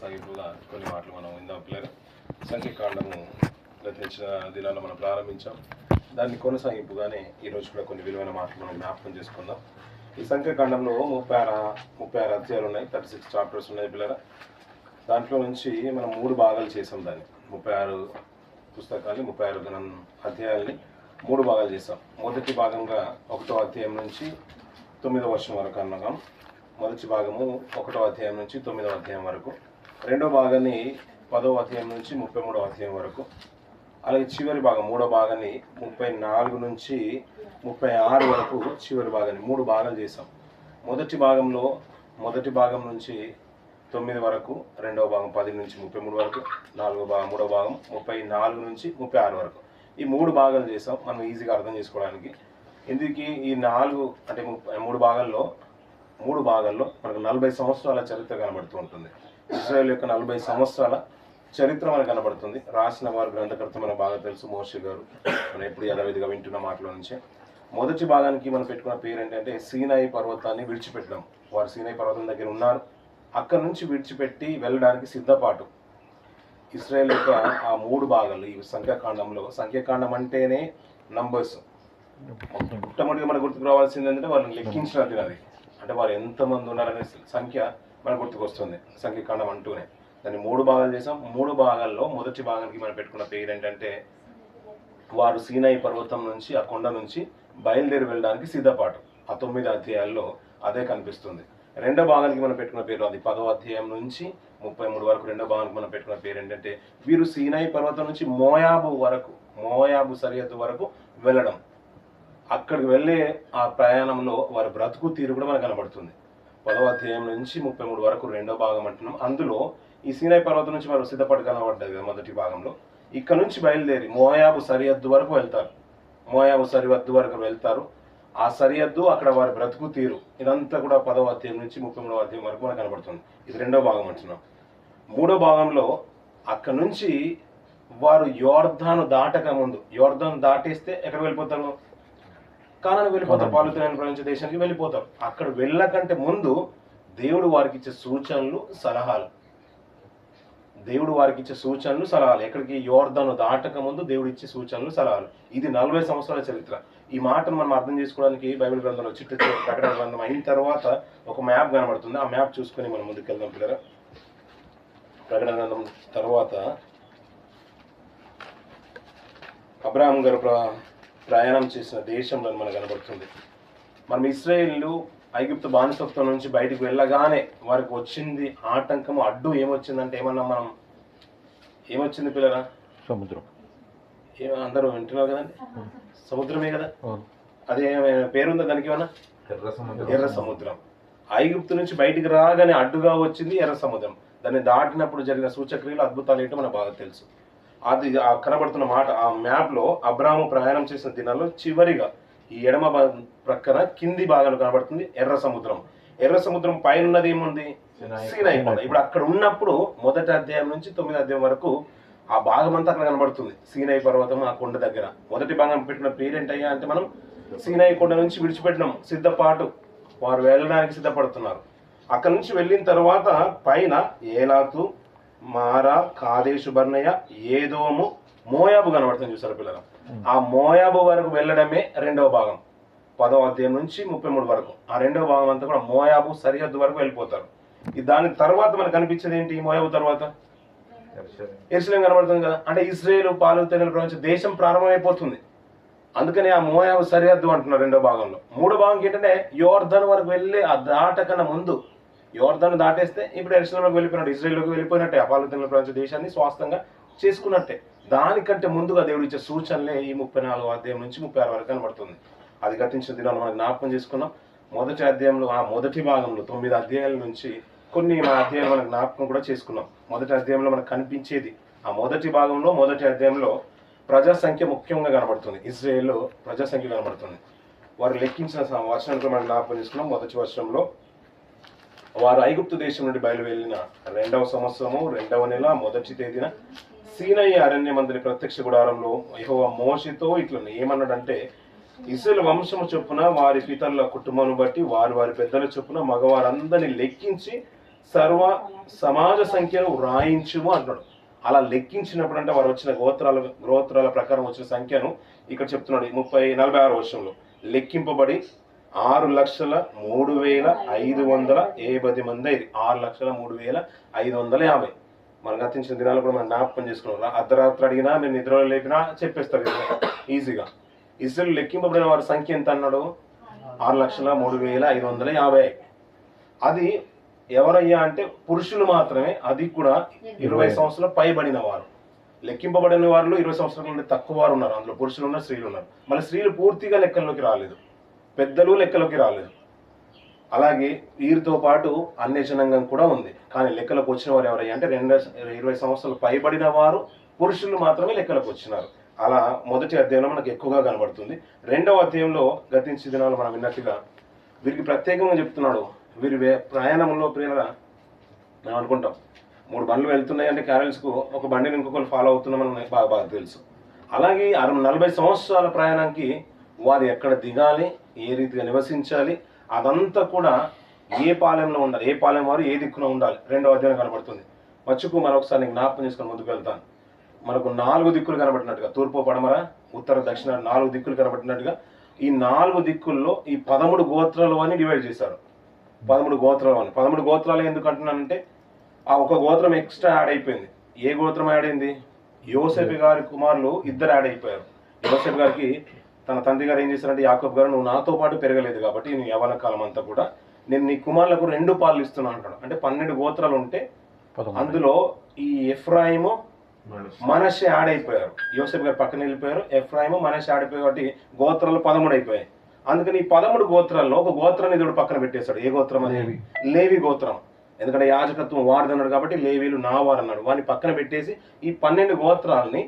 సాగిపుగా కొన్ని మాటలు మనం విందాం పిల్లలు. సంఖ్యాకాండము గతించిన దినాల్లో మనం ప్రారంభించాం. దాన్ని కొనసాగింపుగానే ఈరోజు కూడా కొన్ని విలువైన మాటలు మనం జ్ఞాపకం చేసుకుందాం. ఈ సంఖ్యాకాండంలో 36 అధ్యాయాలు ఉన్నాయి, 36 చాప్టర్స్ ఉన్నాయి పిల్లల. దాంట్లో నుంచి మనం 3 భాగాలు చేసాం. దాన్ని 36 పుస్తకాన్ని 36 అధ్యాయాలని 3 భాగాలు చేసాం. మొదటి భాగంగా 1వ అధ్యాయం నుంచి 9వ వచనం వరకు అన్నాం. మొదటి భాగము 1వ అధ్యాయం నుంచి 9వ అధ్యాయం వరకు, రెండో భాగాన్ని 10వ అధ్యాయం నుంచి 33వ అధ్యాయం వరకు, అలాగే చివరి భాగం 3వ భాగాన్ని 34 నుంచి 36 వరకు చివరి భాగాన్ని 3 భాగాలు చేసాం. మొదటి భాగం నుంచి 9 వరకు, రెండవ భాగం 10 నుంచి 33 వరకు, మూడవ భాగం 34 నుంచి 36 వరకు. ఈ 3 భాగాలు చేసాం మనం ఈజీగా అర్థం చేసుకోవడానికి. ఎందుకు ఈ 4 అంటే 3 భాగాల్లో మనకు 40 సంవత్సరాల చరిత్ర కనబడుతూ ఉంటుంది. ఇజ్రాయెల్ యొక్క 40 సంవత్సరాల చరిత్ర మనకు కనబడుతుంది. రాసిన వారు గ్రంథకర్త మనకు బాగా తెలుసు, మోషే గారు. మనం ఎప్పుడు యథావిధిగా వింటున్న మాటల నుంచే. మొదటి భాగానికి మనం పెట్టుకున్న పేరు ఏంటంటే సీనాయి పర్వతాన్ని విడిచిపెట్టడం. వారు సీనాయి పర్వతం దగ్గర ఉన్నారు. అక్కడి నుంచి విడిచిపెట్టి వెళ్ళడానికి సిద్ధపాటు. ఇజ్రాయెల్ యొక్క ఆ 3 భాగాలు ఈ సంఖ్యాకాండం అంటేనే నంబర్స్. మొట్టమొదటిగా మనకు గుర్తుకు రావాల్సింది ఏంటంటే వాళ్ళని లెక్కించినట్టు. అది అంటే వారు ఎంతమంది ఉన్నారనే సంఖ్య మనకు గుర్తుకొస్తుంది సంఖ్యాకాండం అంటూనే. దాన్ని 3 భాగాలు చేసాం. 3 భాగాల్లో మొదటి భాగానికి మనం పెట్టుకున్న పేరు ఏంటంటే వారు సీనాయి పర్వతం నుంచి, ఆ కొండ నుంచి బయలుదేరి వెళ్ళడానికి సిద్ధపాటు. ఆ 9 అధ్యాయాల్లో అదే కనిపిస్తుంది. రెండో భాగానికి మనం పెట్టుకున్న పేరు, అది 10వ అధ్యాయం నుంచి 33 వరకు రెండో భాగానికి మనం పెట్టుకున్న పేరు ఏంటంటే వీరు సీనాయి పర్వతం నుంచి మోయాబు సరిహద్దు వరకు వెళ్ళడం. అక్కడికి వెళ్ళే ఆ ప్రయాణంలో వారి బ్రతుకు తీరు కూడా మనకు కనబడుతుంది. 10వ అధ్యాయం నుంచి 33 వరకు రెండో భాగం అంటున్నాం. అందులో ఈ సీనాయి పర్వతం నుంచి వారు సిద్ధపాటు కనబడ్డది కదా మొదటి భాగంలో. ఇక్కడ నుంచి బయలుదేరి మోయాబు సరిహద్దు వరకు వెళ్తారు. ఆ సరిహద్దు, అక్కడ వారి బ్రతుకు తీరు, ఇదంతా కూడా 10వ అధ్యాయం నుంచి 33వ అధ్యాయం వరకు మనకు కనబడుతుంది. ఇది రెండో భాగం అంటున్నాం. మూడో భాగంలో అక్కడ నుంచి వారు యోర్దాను దాటక ముందు, యోర్దాను దాటేస్తే ఎక్కడ వెళ్ళిపోతారు? కానాను వెళ్ళిపోతారు, పాలుతీనని ప్రపంచ దేశానికి వెళ్ళిపోతారు. అక్కడ వెళ్ళకంటే ముందు దేవుడు వారికి ఇచ్చే సూచనలు సలహాలు. ఎక్కడికి? యోర్దాను దాటక ముందు దేవుడు ఇచ్చే సూచనలు సలహాలు. ఇది 40 సంవత్సరాల చరిత్ర. ఈ మాటను మనం అర్థం చేసుకోవడానికి బైబిల్ గ్రంథంలో చిట్ట ప్రకటన గ్రంథం అయిన తర్వాత ఒక మ్యాప్ కనబడుతుంది. ఆ మ్యాప్ చూసుకొని మనం ముందుకెళ్దాం పిల్లరా. ప్రకటన గ్రంథం తర్వాత అబ్రహాం గారు ప్రయాణం చేసిన దేశంలో మనకు కనబడుతుంది. మనం ఇశ్రాయేలు ఐగుప్తు బానిసత్వం నుంచి బయటకు వెళ్ళగానే వారికి వచ్చింది ఆటంకము, అడ్డు ఏమొచ్చిందంటే ఏమొచ్చింది పిల్లరా? సముద్రం. అందరూ వింటున్నారు కదండి, సముద్రమే కదా. అదే పేరుందా దానికి? ఏమన్నా ఎర్ర సముద్రం. ఐగుప్తు నుంచి బయటికి రాగానే అడ్డుగా వచ్చింది ఎర్ర సముద్రం. దాన్ని దాటినప్పుడు జరిగిన సూచక్రియలు, అద్భుతాలు ఏంటో మనకు బాగా తెలుసు. అది కనబడుతున్న మాట ఆ మ్యాప్ లో అబ్రాహాము ప్రయాణం చేసిన దినాల్లో చివరిగా ఈ ఎడమ ప్రక్కన కింది భాగంలో కనబడుతుంది ఎర్ర సముద్రం. ఎర్ర సముద్రం పైన ఉన్నది ఏముంది? సీనాయి కొండ. ఇప్పుడు అక్కడ ఉన్నప్పుడు మొదటి అధ్యాయం నుంచి 9వ అధ్యాయం వరకు ఆ భాగం అంతా అక్కడ కనబడుతుంది. సీనాయి పర్వతం, ఆ కొండ దగ్గర. మొదటి భాగం పెట్టిన పేరు ఏంటయ్యా అంటే మనం సీనాయి కొండ నుంచి విడిచిపెట్టినాం, సిద్ధపాటు. వారు వెళ్ళడానికి సిద్ధపడుతున్నారు. అక్కడ నుంచి వెళ్ళిన తర్వాత పైన ఏలాతు, మారా, కాదేశు బర్నయ, ఏదోము, మోయాబు కనబడుతుంది. చూసారు పిల్లలు? ఆ మోయాబు వరకు వెళ్ళడమే రెండవ భాగం. 10వ అధ్యాయం నుంచి 33 వరకు ఆ రెండవ భాగం అంతా కూడా మోయాబు సరిహద్దు వరకు వెళ్ళిపోతారు. దాని తర్వాత మనకు కనిపించేది ఏంటి? మోయాబు తర్వాత యెరూషలేం కనబడుతుంది కదా. అంటే ఇశ్రాయేలు పాలుతీనల ప్రపంచ దేశం ప్రారంభమైపోతుంది. అందుకని ఆ మోయాబు సరిహద్దు అంటున్నారు రెండో భాగంలో. మూడో భాగం ఏంటంటే యోర్దాను వరకు వెళ్ళి ఆ దాటకన్నా ముందు, యోర్దాను దాటేస్తే ఇప్పుడు యెరూషలేంలోకి వెళ్ళిపోయినట్టు, ఇజ్రాయేల్లోకి వెళ్ళిపోయినట్టే, ఆ పాలుతీనల ప్రపంచ దేశాన్ని స్వాస్థంగా చేసుకున్నట్టే. దానికంటే ముందుగా దేవుడు ఇచ్చే సూచనలే ఈ 34వ అధ్యాయం నుంచి 36 వరకు కనబడుతుంది. అది గతించిన దినాలు మనం జ్ఞాపకం చేసుకున్నాం. మొదటి అధ్యాయంలో, ఆ మొదటి భాగంలో 9 అధ్యాయాల నుంచి కొన్ని అధ్యాయాలు మనం జ్ఞాపకం కూడా చేసుకున్నాం. మొదటి అధ్యాయంలో మనకు కనిపించేది, ఆ మొదటి భాగంలో మొదటి అధ్యాయంలో ప్రజా సంఖ్య ముఖ్యంగా కనబడుతుంది. ఇజ్రాయేల్లో ప్రజా సంఖ్య కనబడుతుంది. వారు లెక్కించిన వర్షానికి మనం జ్ఞాపకం చేసుకున్నాం. మొదటి వర్షంలో వారు ఐగుప్తు దేశం నుండి బయలువెళ్ళిన 2వ సంవత్సరము 2వ నెల 1వ తేదీన సీనాయి అరణ్యమందలి ప్రత్యక్ష గుడారంలో యెహోవా మోషేతో ఇట్లా ఏమన్నాడంటే, ఇశ్రాయేలు వంశము చొప్పున వారి పితరుల కుటుంబం బట్టి వారి పెద్దల చొప్పున మగవారందరినీ లెక్కించి సర్వ సమాజ సంఖ్యను వ్రాయించుము అంటున్నాడు. అలా లెక్కించినప్పుడు అంటే వారు వచ్చిన గోత్రాల ప్రకారం వచ్చిన సంఖ్యను ఇక్కడ చెప్తున్నాడు 46వ వర్షంలో లెక్కింపబడి 6,03,550 మంది అయింది. 6,03,550. మనం గతించిన దినాలు కూడా మనం జ్ఞాపకం చేసుకున్నాం. అర్ధరాత్రి అడిగినా మేము నిద్రలో లేపినా చెప్పేస్తారు ఈజీగా. ఇస్రాయేలు లెక్కింపబడిన వారి సంఖ్య ఎంత అన్నాడు? 6,03,550. అది ఎవరయ్యా అంటే పురుషులు మాత్రమే, అది కూడా 20 సంవత్సరాలు పైబడిన వారు. లెక్కింపబడిన వారిలో 20 సంవత్సరాల నుండి తక్కువ వారు ఉన్నారు. అందులో పురుషులు ఉన్నారు, స్త్రీలు ఉన్నారు. మళ్ళీ స్త్రీలు పూర్తిగా లెక్కల్లోకి రాలేదు, పెద్దలు లెక్కలోకి రాలేదు. అలాగే వీరితో పాటు అన్య జనాంగం కూడా ఉంది. కానీ లెక్కలకు వచ్చిన వారు ఎవరయ్యా అంటే 20 సంవత్సరాలు పైబడిన వారు పురుషులు మాత్రమే లెక్కలకు వచ్చినారు. అలా మొదటి అధ్యాయంలో మనకు ఎక్కువగా కనబడుతుంది. రెండవ అధ్యాయంలో గతించిన దినాలు మనం విన్నట్టుగా వీరికి ప్రత్యేకంగా చెప్తున్నాడు. వీరి ప్రయాణంలో ప్రియుల మనం అనుకుంటాం 3 బండ్లు వెళ్తున్నాయి అంటే క్యారల్స్కు ఒక బండిని ఇంకొకరు ఫాలో అవుతున్నామని బాగా తెలుసు. అలాగే 40 సంవత్సరాల ప్రయాణానికి వారు ఎక్కడ దిగాలి, ఏ రీతిగా నివసించాలి, అదంతా కూడా ఏ పాలెంలో ఉండాలి, ఏ పాలెం వారు ఏ దిక్కున ఉండాలి, రెండవ అధ్యాయం కనబడుతుంది. మచ్చుకు మరొకసారి జ్ఞాపకం చేసుకొని ముందుకు వెళ్తాను. మనకు 4 దిక్కులు కనబడినట్టుగా, తూర్పు, పడమర, ఉత్తర, దక్షిణ 4 దిక్కులు కనబడినట్టుగా ఈ 4 దిక్కుల్లో ఈ 13 గోత్రాలు అని డివైడ్ చేశారు. 13 గోత్రాలు అని. 13 గోత్రాలు ఎందుకు అంటున్నానంటే ఆ ఒక గోత్రం ఎక్స్ట్రా యాడ్ అయిపోయింది. ఏ గోత్రం యాడ్ అయింది? యోసేపు గారి కుమారులు 2 యాడ్ అయిపోయారు. యోసేపు గారికి తన తండ్రి గారు ఏం చేశారంటే, యాకోబు గారు నువ్వు నాతో పాటు పెరగలేదు కాబట్టి నీ యవ్వన కాలం అంతా కూడా నేను నీ కుమారులకు 2 పాలు ఇస్తున్నా అంటాడు. అంటే 12 గోత్రాలు ఉంటే అందులో ఈ ఎఫ్రాయిము, మనషే యాడ్ అయిపోయారు. యోసేపు గారు పక్కన వెళ్ళిపోయారు. ఎఫ్రాయిము, మనషే యాడ్ అయిపోయారు కాబట్టి గోత్రాలు 13 అయిపోయాయి. అందుకని ఈ 13 గోత్రాల్లో ఒక గోత్రాన్ని దేవుడు పక్కన పెట్టేశాడు. ఏ గోత్రం అనేది? లేవి గోత్రం. ఎందుకంటే యాజకత్వం వారిదన్నాడు కాబట్టి లేవీలు నా వారు అన్నాడు. వారిని పక్కన పెట్టేసి ఈ 12 గోత్రాలని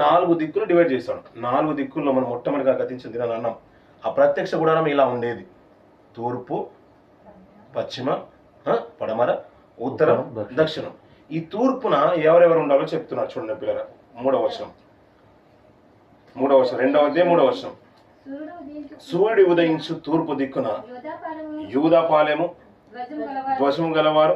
4 దిక్కులు డివైడ్ చేశాడు. 4 దిక్కుల్లో మనం మొట్టమొదటిగా గతించిన దినాన్ని అన్నాం. ఆ ప్రత్యక్ష గుడారం ఇలా ఉండేది. తూర్పు, పశ్చిమ, పడమర, ఉత్తరం, దక్షిణం. ఈ తూర్పున ఎవరెవరు ఉండాలో చెప్తున్నారు చూడండి పిల్లల. 3వ వచనం, 2వ అధ్యాయం 3వ వచనం. సూర్యుడు ఉదయించు తూర్పు దిక్కున యూదాపాలెము ధ్వజము గలవారు.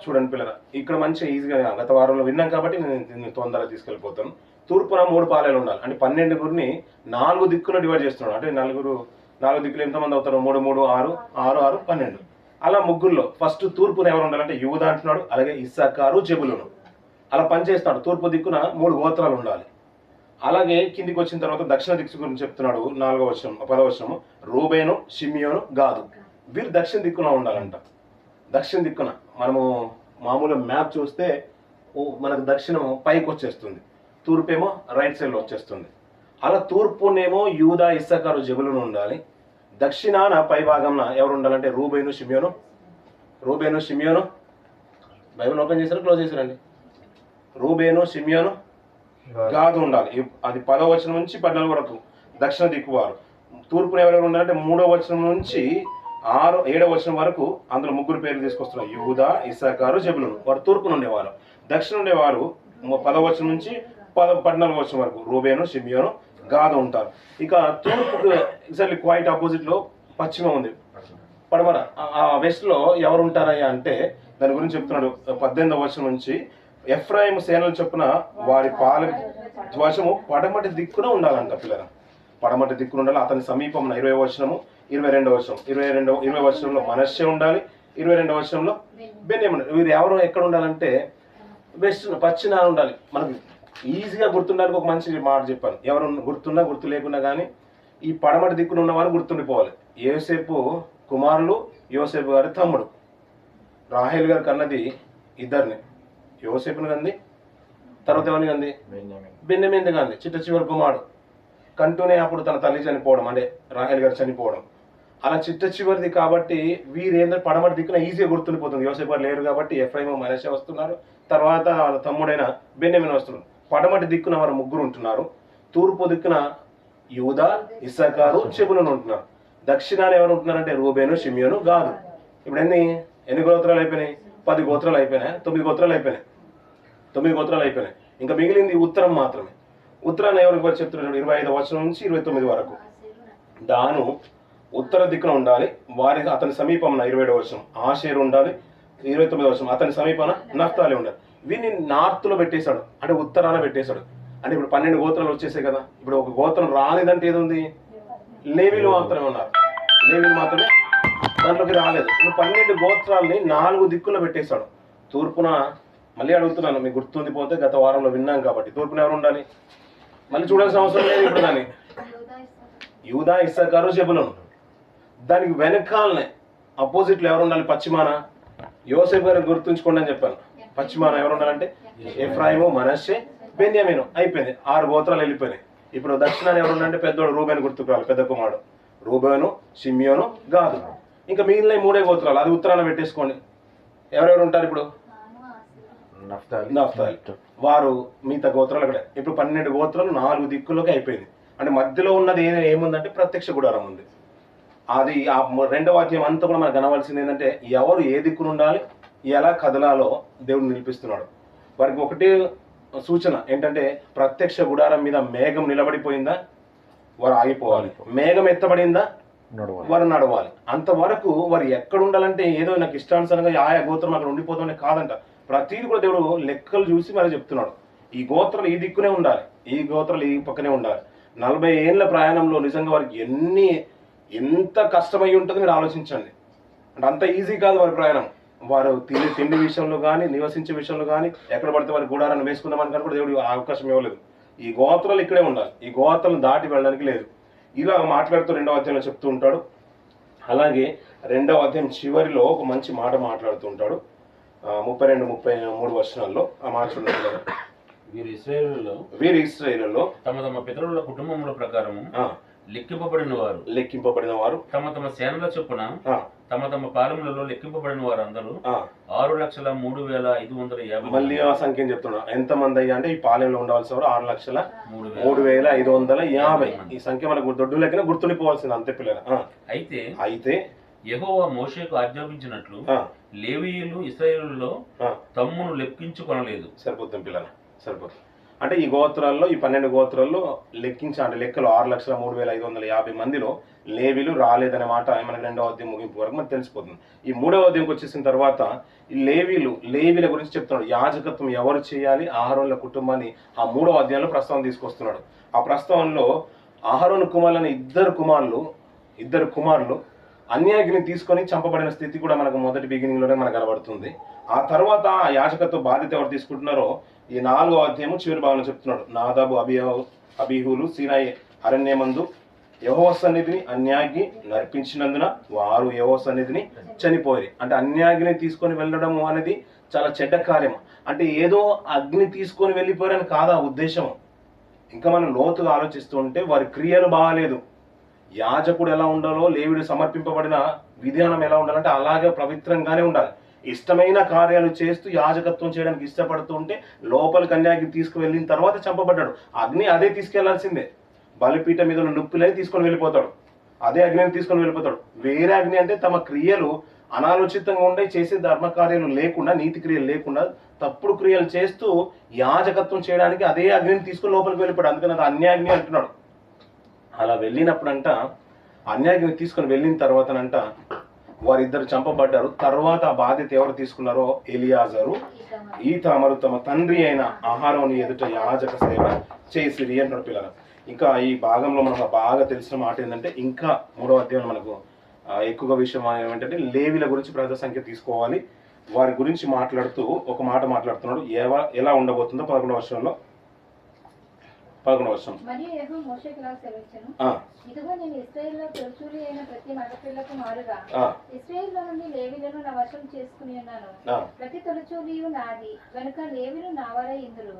చూడండి పిల్లల, ఇక్కడ మంచిగా ఈజీగా గత వారంలో విన్నాం కాబట్టి నేను తొందరగా తీసుకెళ్ళిపోతాను. తూర్పున 3 పాలెలు ఉండాలి. అంటే 12 4 దిక్కులు డివైడ్ చేస్తున్నాడు. అంటే 4 దిక్కులు ఎంతమంది అవుతారు? 3, 3, 6, 6, 6, 12. అలా ముగ్గురులో ఫస్ట్ తూర్పున ఎవరు ఉండాలంటే యూదా అంటున్నాడు. అలాగే ఇస్సాకారు, జెబులూను అలా పనిచేస్తున్నాడు. తూర్పు దిక్కున 3 గోత్రాలు ఉండాలి. అలాగే కిందికి వచ్చిన తర్వాత దక్షిణ దిక్కు గురించి చెప్తున్నాడు. 4వ వచనం, 10వ వచనము. రూబేను, షిమియోను, గాదు వీరు దక్షిణ దిక్కున ఉండాలంట. దక్షిణ దిక్కున మనము మామూలు మ్యాప్ చూస్తే మనకు దక్షిణం పైకి వచ్చేస్తుంది, తూర్పేమో రైట్ సైడ్లో వచ్చేస్తుంది. అలా తూర్పునేమో యూదా, ఇస్సాకారు, జెబులూను ఉండాలి. దక్షిణాన పై భాగంన ఎవరు ఉండాలంటే రూబేను, షిమియోను. బైబిల్ ఓపెన్ చేశారు, క్లోజ్ చేశారండి. రూబేను, షిమియోను, గాదు ఉండాలి. అది 10వ వచనం నుంచి 14 వరకు దక్షిణ దిక్కు వారు. తూర్పున ఎవరెవరు ఉండాలంటే 3వ వచనం నుంచి 7వ వచనం వరకు అందులో 3 పేర్లు తీసుకొస్తున్నారు. యూదా, ఇస్సాకారు, జెబులూను వారు తూర్పున ఉండేవారు. దక్షిణ ఉండేవారు 10వ వచనం నుంచి 14వ వచనం వరకు రూబేను, షిమియోను, గాదు ఉంటారు. ఇక తూర్పుకు ఎగ్జాక్ట్లీ క్వైట్ ఆపోజిట్ లో పశ్చిమ ఉంది, పడమర. ఆ వెస్ట్ లో ఎవరు ఉంటారయ్యా అంటే దాని గురించి చెప్తున్నాడు. 18వ వచనం నుంచి ఎఫ్రాయిం సేనలు చొప్పున వారి పాల ధ్వజము పడమటి దిక్కున ఉండాలంట పిల్లల. పడమటి దిక్కున ఉండాలి. అతని సమీపంలో 20వ వచనము, 22వ వచనం. 20వ వచనంలో మనష్షే ఉండాలి. 22వ వచనంలో బెన్యామీను. వీరు ఎవరు ఎక్కడ ఉండాలంటే వెస్ట్, పశ్చిమ ఉండాలి. మనకు ఈజీగా గుర్తుండడానికి ఒక మంచి మాట చెప్పాను. ఎవరు గుర్తున్నా గుర్తు లేకున్నా కానీ ఈ పడమటి దిక్కున ఉన్న వారు గుర్తుండిపోవాలి. యోసేపు కుమారులు, యోసేపు గారి తమ్ముడు. రాహేల్ గారు కన్నది 2, యోసేపుని కంది, తర్వాత ఎవరిని కంది? బెన్యామీను కంది. చిట్ట చివరి కుమారుడు కంటూనే అప్పుడు తన తల్లి చనిపోవడం, అంటే రాహేల్ గారు చనిపోవడం. అలా చిట్ట చివరిది కాబట్టి వీరేంద్ర పడమటి దిక్కున ఈజీగా గుర్తుండిపోతుంది. యోసేపు గారు లేరు కాబట్టి ఎఫ్రాయిము, మనష్షే వస్తున్నారు. తర్వాత వాళ్ళ తమ్ముడైన బెన్యామీను వస్తున్నారు. పడమటి దిక్కున వారు 3 ఉంటున్నారు. తూర్పు దిక్కున యూదా, ఇస్సాకారు, జెబులూను ఉంటున్నారు. దక్షిణాన ఎవరు ఉంటున్నారంటే రూబేను, షిమియోను, గాదు. ఇప్పుడు ఎన్ని గోత్రాలు అయిపోయినాయి? 10 గోత్రాలు అయిపోయినాయి. 9 గోత్రాలు అయిపోయినాయి. 9 గోత్రాలు అయిపోయినాయి. ఇంకా మిగిలింది ఉత్తరం మాత్రమే. ఉత్తరాన్ని ఎవరికి చెప్తున్నాడు? 25వ వచనం నుంచి 29 వరకు. దాను ఉత్తర దిక్కున ఉండాలి. వారి అతని సమీపంన 27వ వచనం ఆషేరు ఉండాలి. 29వ వచనం అతని సమీపన నఫ్తాలి ఉండాలి. వీరిని నార్త్లో పెట్టేశాడు, అంటే ఉత్తరాన పెట్టేశాడు. అంటే ఇప్పుడు 12 గోత్రాలు వచ్చేసాయి కదా. ఇప్పుడు ఒక గోత్రం రానిదంటే ఏది ఉంది? లేవీలు మాత్రమే ఉన్నారు. లేవీలు మాత్రమే దాంట్లోకి రాలేదు. ఇప్పుడు 12 గోత్రాలని 4 దిక్కుల్లో పెట్టేశాడు. తూర్పున మళ్ళీ అడుగుతున్నాను, మీకు గుర్తుంది పోతే గత వారంలో విన్నాం కాబట్టి, తూర్పున ఎవరు ఉండాలి? మళ్ళీ చూడాల్సిన అవసరం లేదు ఇప్పుడు. దాన్ని యూదా, ఇస్సాకారు, జెబులూను. దానికి వెనకాలనే అపోజిట్లో ఎవరు ఉండాలి? పశ్చిమాన యోసేపు గారు గుర్తుంచుకోండి అని చెప్పాను. పశ్చిమాన ఎవరు ఉండాలంటే ఎఫ్రాయిము, మనష్షే, బెన్యామీను. అయిపోయింది, 6 గోత్రాలు వెళ్ళిపోయినాయి. ఇప్పుడు దక్షిణాన్ని ఎవరు ఉండాలంటే పెద్దోడు రూబేను గుర్తుకురాలి, పెద్ద కుమారుడు రూబేను, షిమ్యోను, గాదు. ఇంకా మిగిలిన 3 గోత్రాలు అది ఉత్తరాన పెట్టేసుకోండి. ఎవరెవరు ఉంటారు ఇప్పుడు? నఫ్తాలి. వారు మిగతా గోత్రాలు అక్కడే. ఇప్పుడు 12 గోత్రాలు 4 దిక్కుల్లోకి అయిపోయింది. అంటే మధ్యలో ఉన్నది ఏముందంటే ప్రత్యక్ష గుడారం ఉంది. అది ఆ 2వ అధ్యాయం అంతా కూడా మనకు కనవలసింది ఏంటంటే ఎవరు ఏ దిక్కును ఉండాలి, ఎలా కదలాలో దేవుడు నిలిపిస్తున్నాడు. వారికి ఒకటే సూచన ఏంటంటే ప్రత్యక్ష గుడారం మీద మేఘం నిలబడిపోయిందా వారు ఆగిపోవాలి, మేఘం ఎత్తబడిందా వారు నడవాలి. అంతవరకు వారు ఎక్కడ ఉండాలంటే ఏదో నాకు ఇష్టానుసారంగా ఆయా గోత్రం అక్కడ ఉండిపోతామని కాదంట. ప్రతిదీ కూడా దేవుడు లెక్కలు చూసి మరి చెప్తున్నాడు. ఈ గోత్రాలు ఈ దిక్కునే ఉండాలి, ఈ గోత్రాలు ఈ పక్కనే ఉండాలి. 40 ఏళ్ళ ప్రయాణంలో నిజంగా వారికి ఎంత కష్టమై ఉంటుందో మీరు ఆలోచించండి. అంటే అంత ఈజీ కాదు వారి ప్రయాణం. వారు తిండి విషయంలో కానీ, నివసించే విషయంలో కానీ, ఎక్కడ పడితే వారి గుడారాన్ని వేసుకుందామని కానీ కూడా దేవుడు అవకాశం ఇవ్వలేదు. ఈ గోత్రాలు ఇక్కడే ఉండాలి, ఈ గోత్రాలను దాటి వెళ్ళడానికి లేదు. ఇలా మాట్లాడుతూ 2వ అధ్యాయంలో చెప్తూ ఉంటాడు. అలాగే 2వ అధ్యాయం చివరిలో ఒక మంచి మాట మాట్లాడుతూ ఉంటాడు. 32, 33 వచనాల్లో ఆ మాట చూడండి. వీరి ఇశ్రాయేలులో తమ తమ పితరుల కుటుంబముల ప్రకారము లెక్కింపబడిన వారు తమ తమ సేనల చొప్పున తమ తమ పాలెములలో లెక్కింపబడిన వారు అందరూ 6,03,550. మళ్ళీ ఆ సంఖ్యను చెప్తున్నా. ఎంతమంది అయ్యా అంటే ఈ పాలెంలో ఉండవలసిన వారు 6,03,550. ఈ సంఖ్య మనకు దొడ్డు లెక్కన గుర్తుండిపోవాల్సింది, అంతే పిల్లల. అయితే యెహోవా మోషేకు ఆజ్ఞాపించినట్లు లేవీయులు ఇశ్రాయేలులో తమ్మును లెక్కించుకొనలేదు. సరిపోతుంది పిల్లల, సరిపోతుంది. అంటే ఈ గోత్రాల్లో ఈ 12 గోత్రాల్లో అంటే లెక్కలు 6,03,550 మందిలో లేవీలు రాలేదనే మాట మనకి 2వ అధ్యాయం ముగింపు వరకు మనకు తెలిసిపోతుంది. ఈ 3వ అధ్యాయంకి వచ్చేసిన తర్వాత ఈ లేవీల గురించి చెప్తున్నాడు. యాజకత్వం ఎవరు చేయాలి, అహరోనుల కుటుంబాన్ని ఆ 3వ అధ్యాయంలో ప్రస్తావన తీసుకొస్తున్నాడు. ఆ ప్రస్తావనలో అహరోను కుమారులని ఇద్దరు కుమారులు అన్యాయగిని తీసుకొని చంపబడిన స్థితి కూడా మనకు మొదటి బిగినింగ్లోనే మనకు కనబడుతుంది. ఆ తర్వాత ఆ యాజకత్వ బాధ్యత ఎవరు తీసుకుంటున్నారో ఈ 4వ అధ్యాయము చివరి భాగంలో చెప్తున్నాడు. నాదాబు, అబీహులు సీనాయి అరణ్యమందు యెహోవా సన్నిధిని అన్యాగి నర్పించినందున వారు యెహోవా సన్నిధిని చనిపోయి. అంటే అన్యాగిని తీసుకొని వెళ్ళడము అనేది చాలా చెడ్డ కార్యం. అంటే ఏదో అగ్ని తీసుకొని వెళ్ళిపోయారని కాదా ఉద్దేశం. ఇంకా మనం లోతుగా ఆలోచిస్తూ ఉంటే వారి క్రియలు బాగాలేదు. యాజకుడు ఎలా ఉండాలో, లేవీడు సమర్పింపబడిన విధానం ఎలా ఉండాలంటే అలాగే పవిత్రంగానే ఉండాలి. ఇష్టమైన కార్యాలు చేస్తూ యాజకత్వం చేయడానికి ఇష్టపడుతూ ఉంటే లోపలికి అన్యాగి తీసుకువెళ్ళిన తర్వాత చంపబడ్డాడు. అగ్ని అదే తీసుకెళ్లాల్సిందే. బలిపీఠ మీద ఉన్న నొప్పిలని తీసుకొని వెళ్ళిపోతాడు, అదే అగ్నిని తీసుకొని వెళ్ళిపోతాడు. వేరే అగ్ని అంటే తమ క్రియలు అనాలోచితంగా ఉండే, చేసే ధర్మకార్యాలు లేకుండా, నీతి క్రియలు లేకుండా తప్పుడు క్రియలు చేస్తూ యాజకత్వం చేయడానికి అదే అగ్నిని తీసుకొని లోపలికి వెళ్ళిపోయాడు. అందుకని అది అన్యాగ్ని అంటున్నాడు. అలా వెళ్ళినప్పుడంట అన్యాగ్ని తీసుకొని వెళ్ళిన తర్వాతనంట వారిద్దరు చంపబడ్డారు. తర్వాత ఆ బాధ్యత ఎవరు తీసుకున్నారో ఎలియాజరు, ఈతామారు తమ తండ్రి అయిన అహరోను ఎదుట యాజక సేవ చేసిరి అంటున్నాడు పిల్లలు. ఇంకా ఈ భాగంలో మనకు బాగా తెలిసిన మాట ఏంటంటే, ఇంకా 3వ అధ్యాయంలో మనకు ఎక్కువగా విషయం ఏమంటే లేవీల గురించి ప్రజల సంఖ్య తీసుకోవాలి. వారి గురించి మాట్లాడుతూ ఒక మాట మాట్లాడుతున్నాడు. ఎలా ఉండబోతుందో 11వ వచనంలో. 11వ వచనం. మరియు యెహోవా మోషేకు ఇలా సెలవిచ్చెను, ఇదిగో నేను ఇశ్రాయేలులో తొలిచూలి అయిన ప్రతి మగపిల్లకు మారుగా ఇశ్రాయేలులో నుండి లేవీయులను నా వశం చేసుకుని ఉన్నాను. ప్రతి తొలిచూలియు నాది గనుక లేవీయులు నా వారై ఇందురు.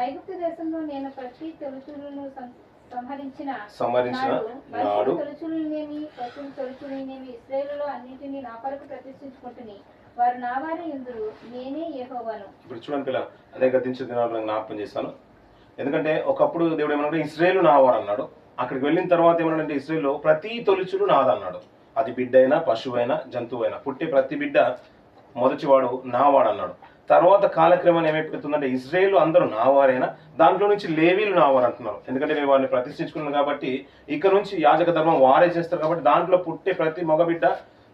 ఐగుప్తు దేశంలో నేను ప్రతి తొలిచూలును సంహరించిన నాడు తొలిచూలినేమి పశువుల తొలిచూలినేమి ఇశ్రాయేలులో అన్నింటినీ నా కొరకు ప్రతిష్ఠించుకుంటుని వారు నా వారై ఇందురు. నేనే యెహోవాను. ఇప్పుడు చూడండి పిల్ల, అదే గతించిన దినాలను జ్ఞాపకం చేస్తాను. ఎందుకంటే ఒకప్పుడు దేవుడు ఏమన్నాడు, ఇశ్రాయేలు నావారు అన్నాడు. అక్కడికి వెళ్ళిన తర్వాత ఏమన్నాడంటే ఇశ్రాయేలులో ప్రతి తొలిచూలు నాదన్నాడు. అది బిడ్డ అయినా, పశువు అయినా, జంతువు అయినా, పుట్టే ప్రతి బిడ్డ మొదటివాడు నావాడు అన్నాడు. తర్వాత కాలక్రమం ఏమైపోతుందంటే ఇజ్రాయేల్ అందరూ నావారైనా దాంట్లో నుంచి లేవీలు నావారు అంటున్నారు. ఎందుకంటే నేను వారిని ప్రతిష్ఠించుకున్నాను కాబట్టి ఇక్కడ నుంచి యాజక ధర్మం వారే చేస్తారు కాబట్టి దాంట్లో పుట్టే ప్రతి మగబిడ్డ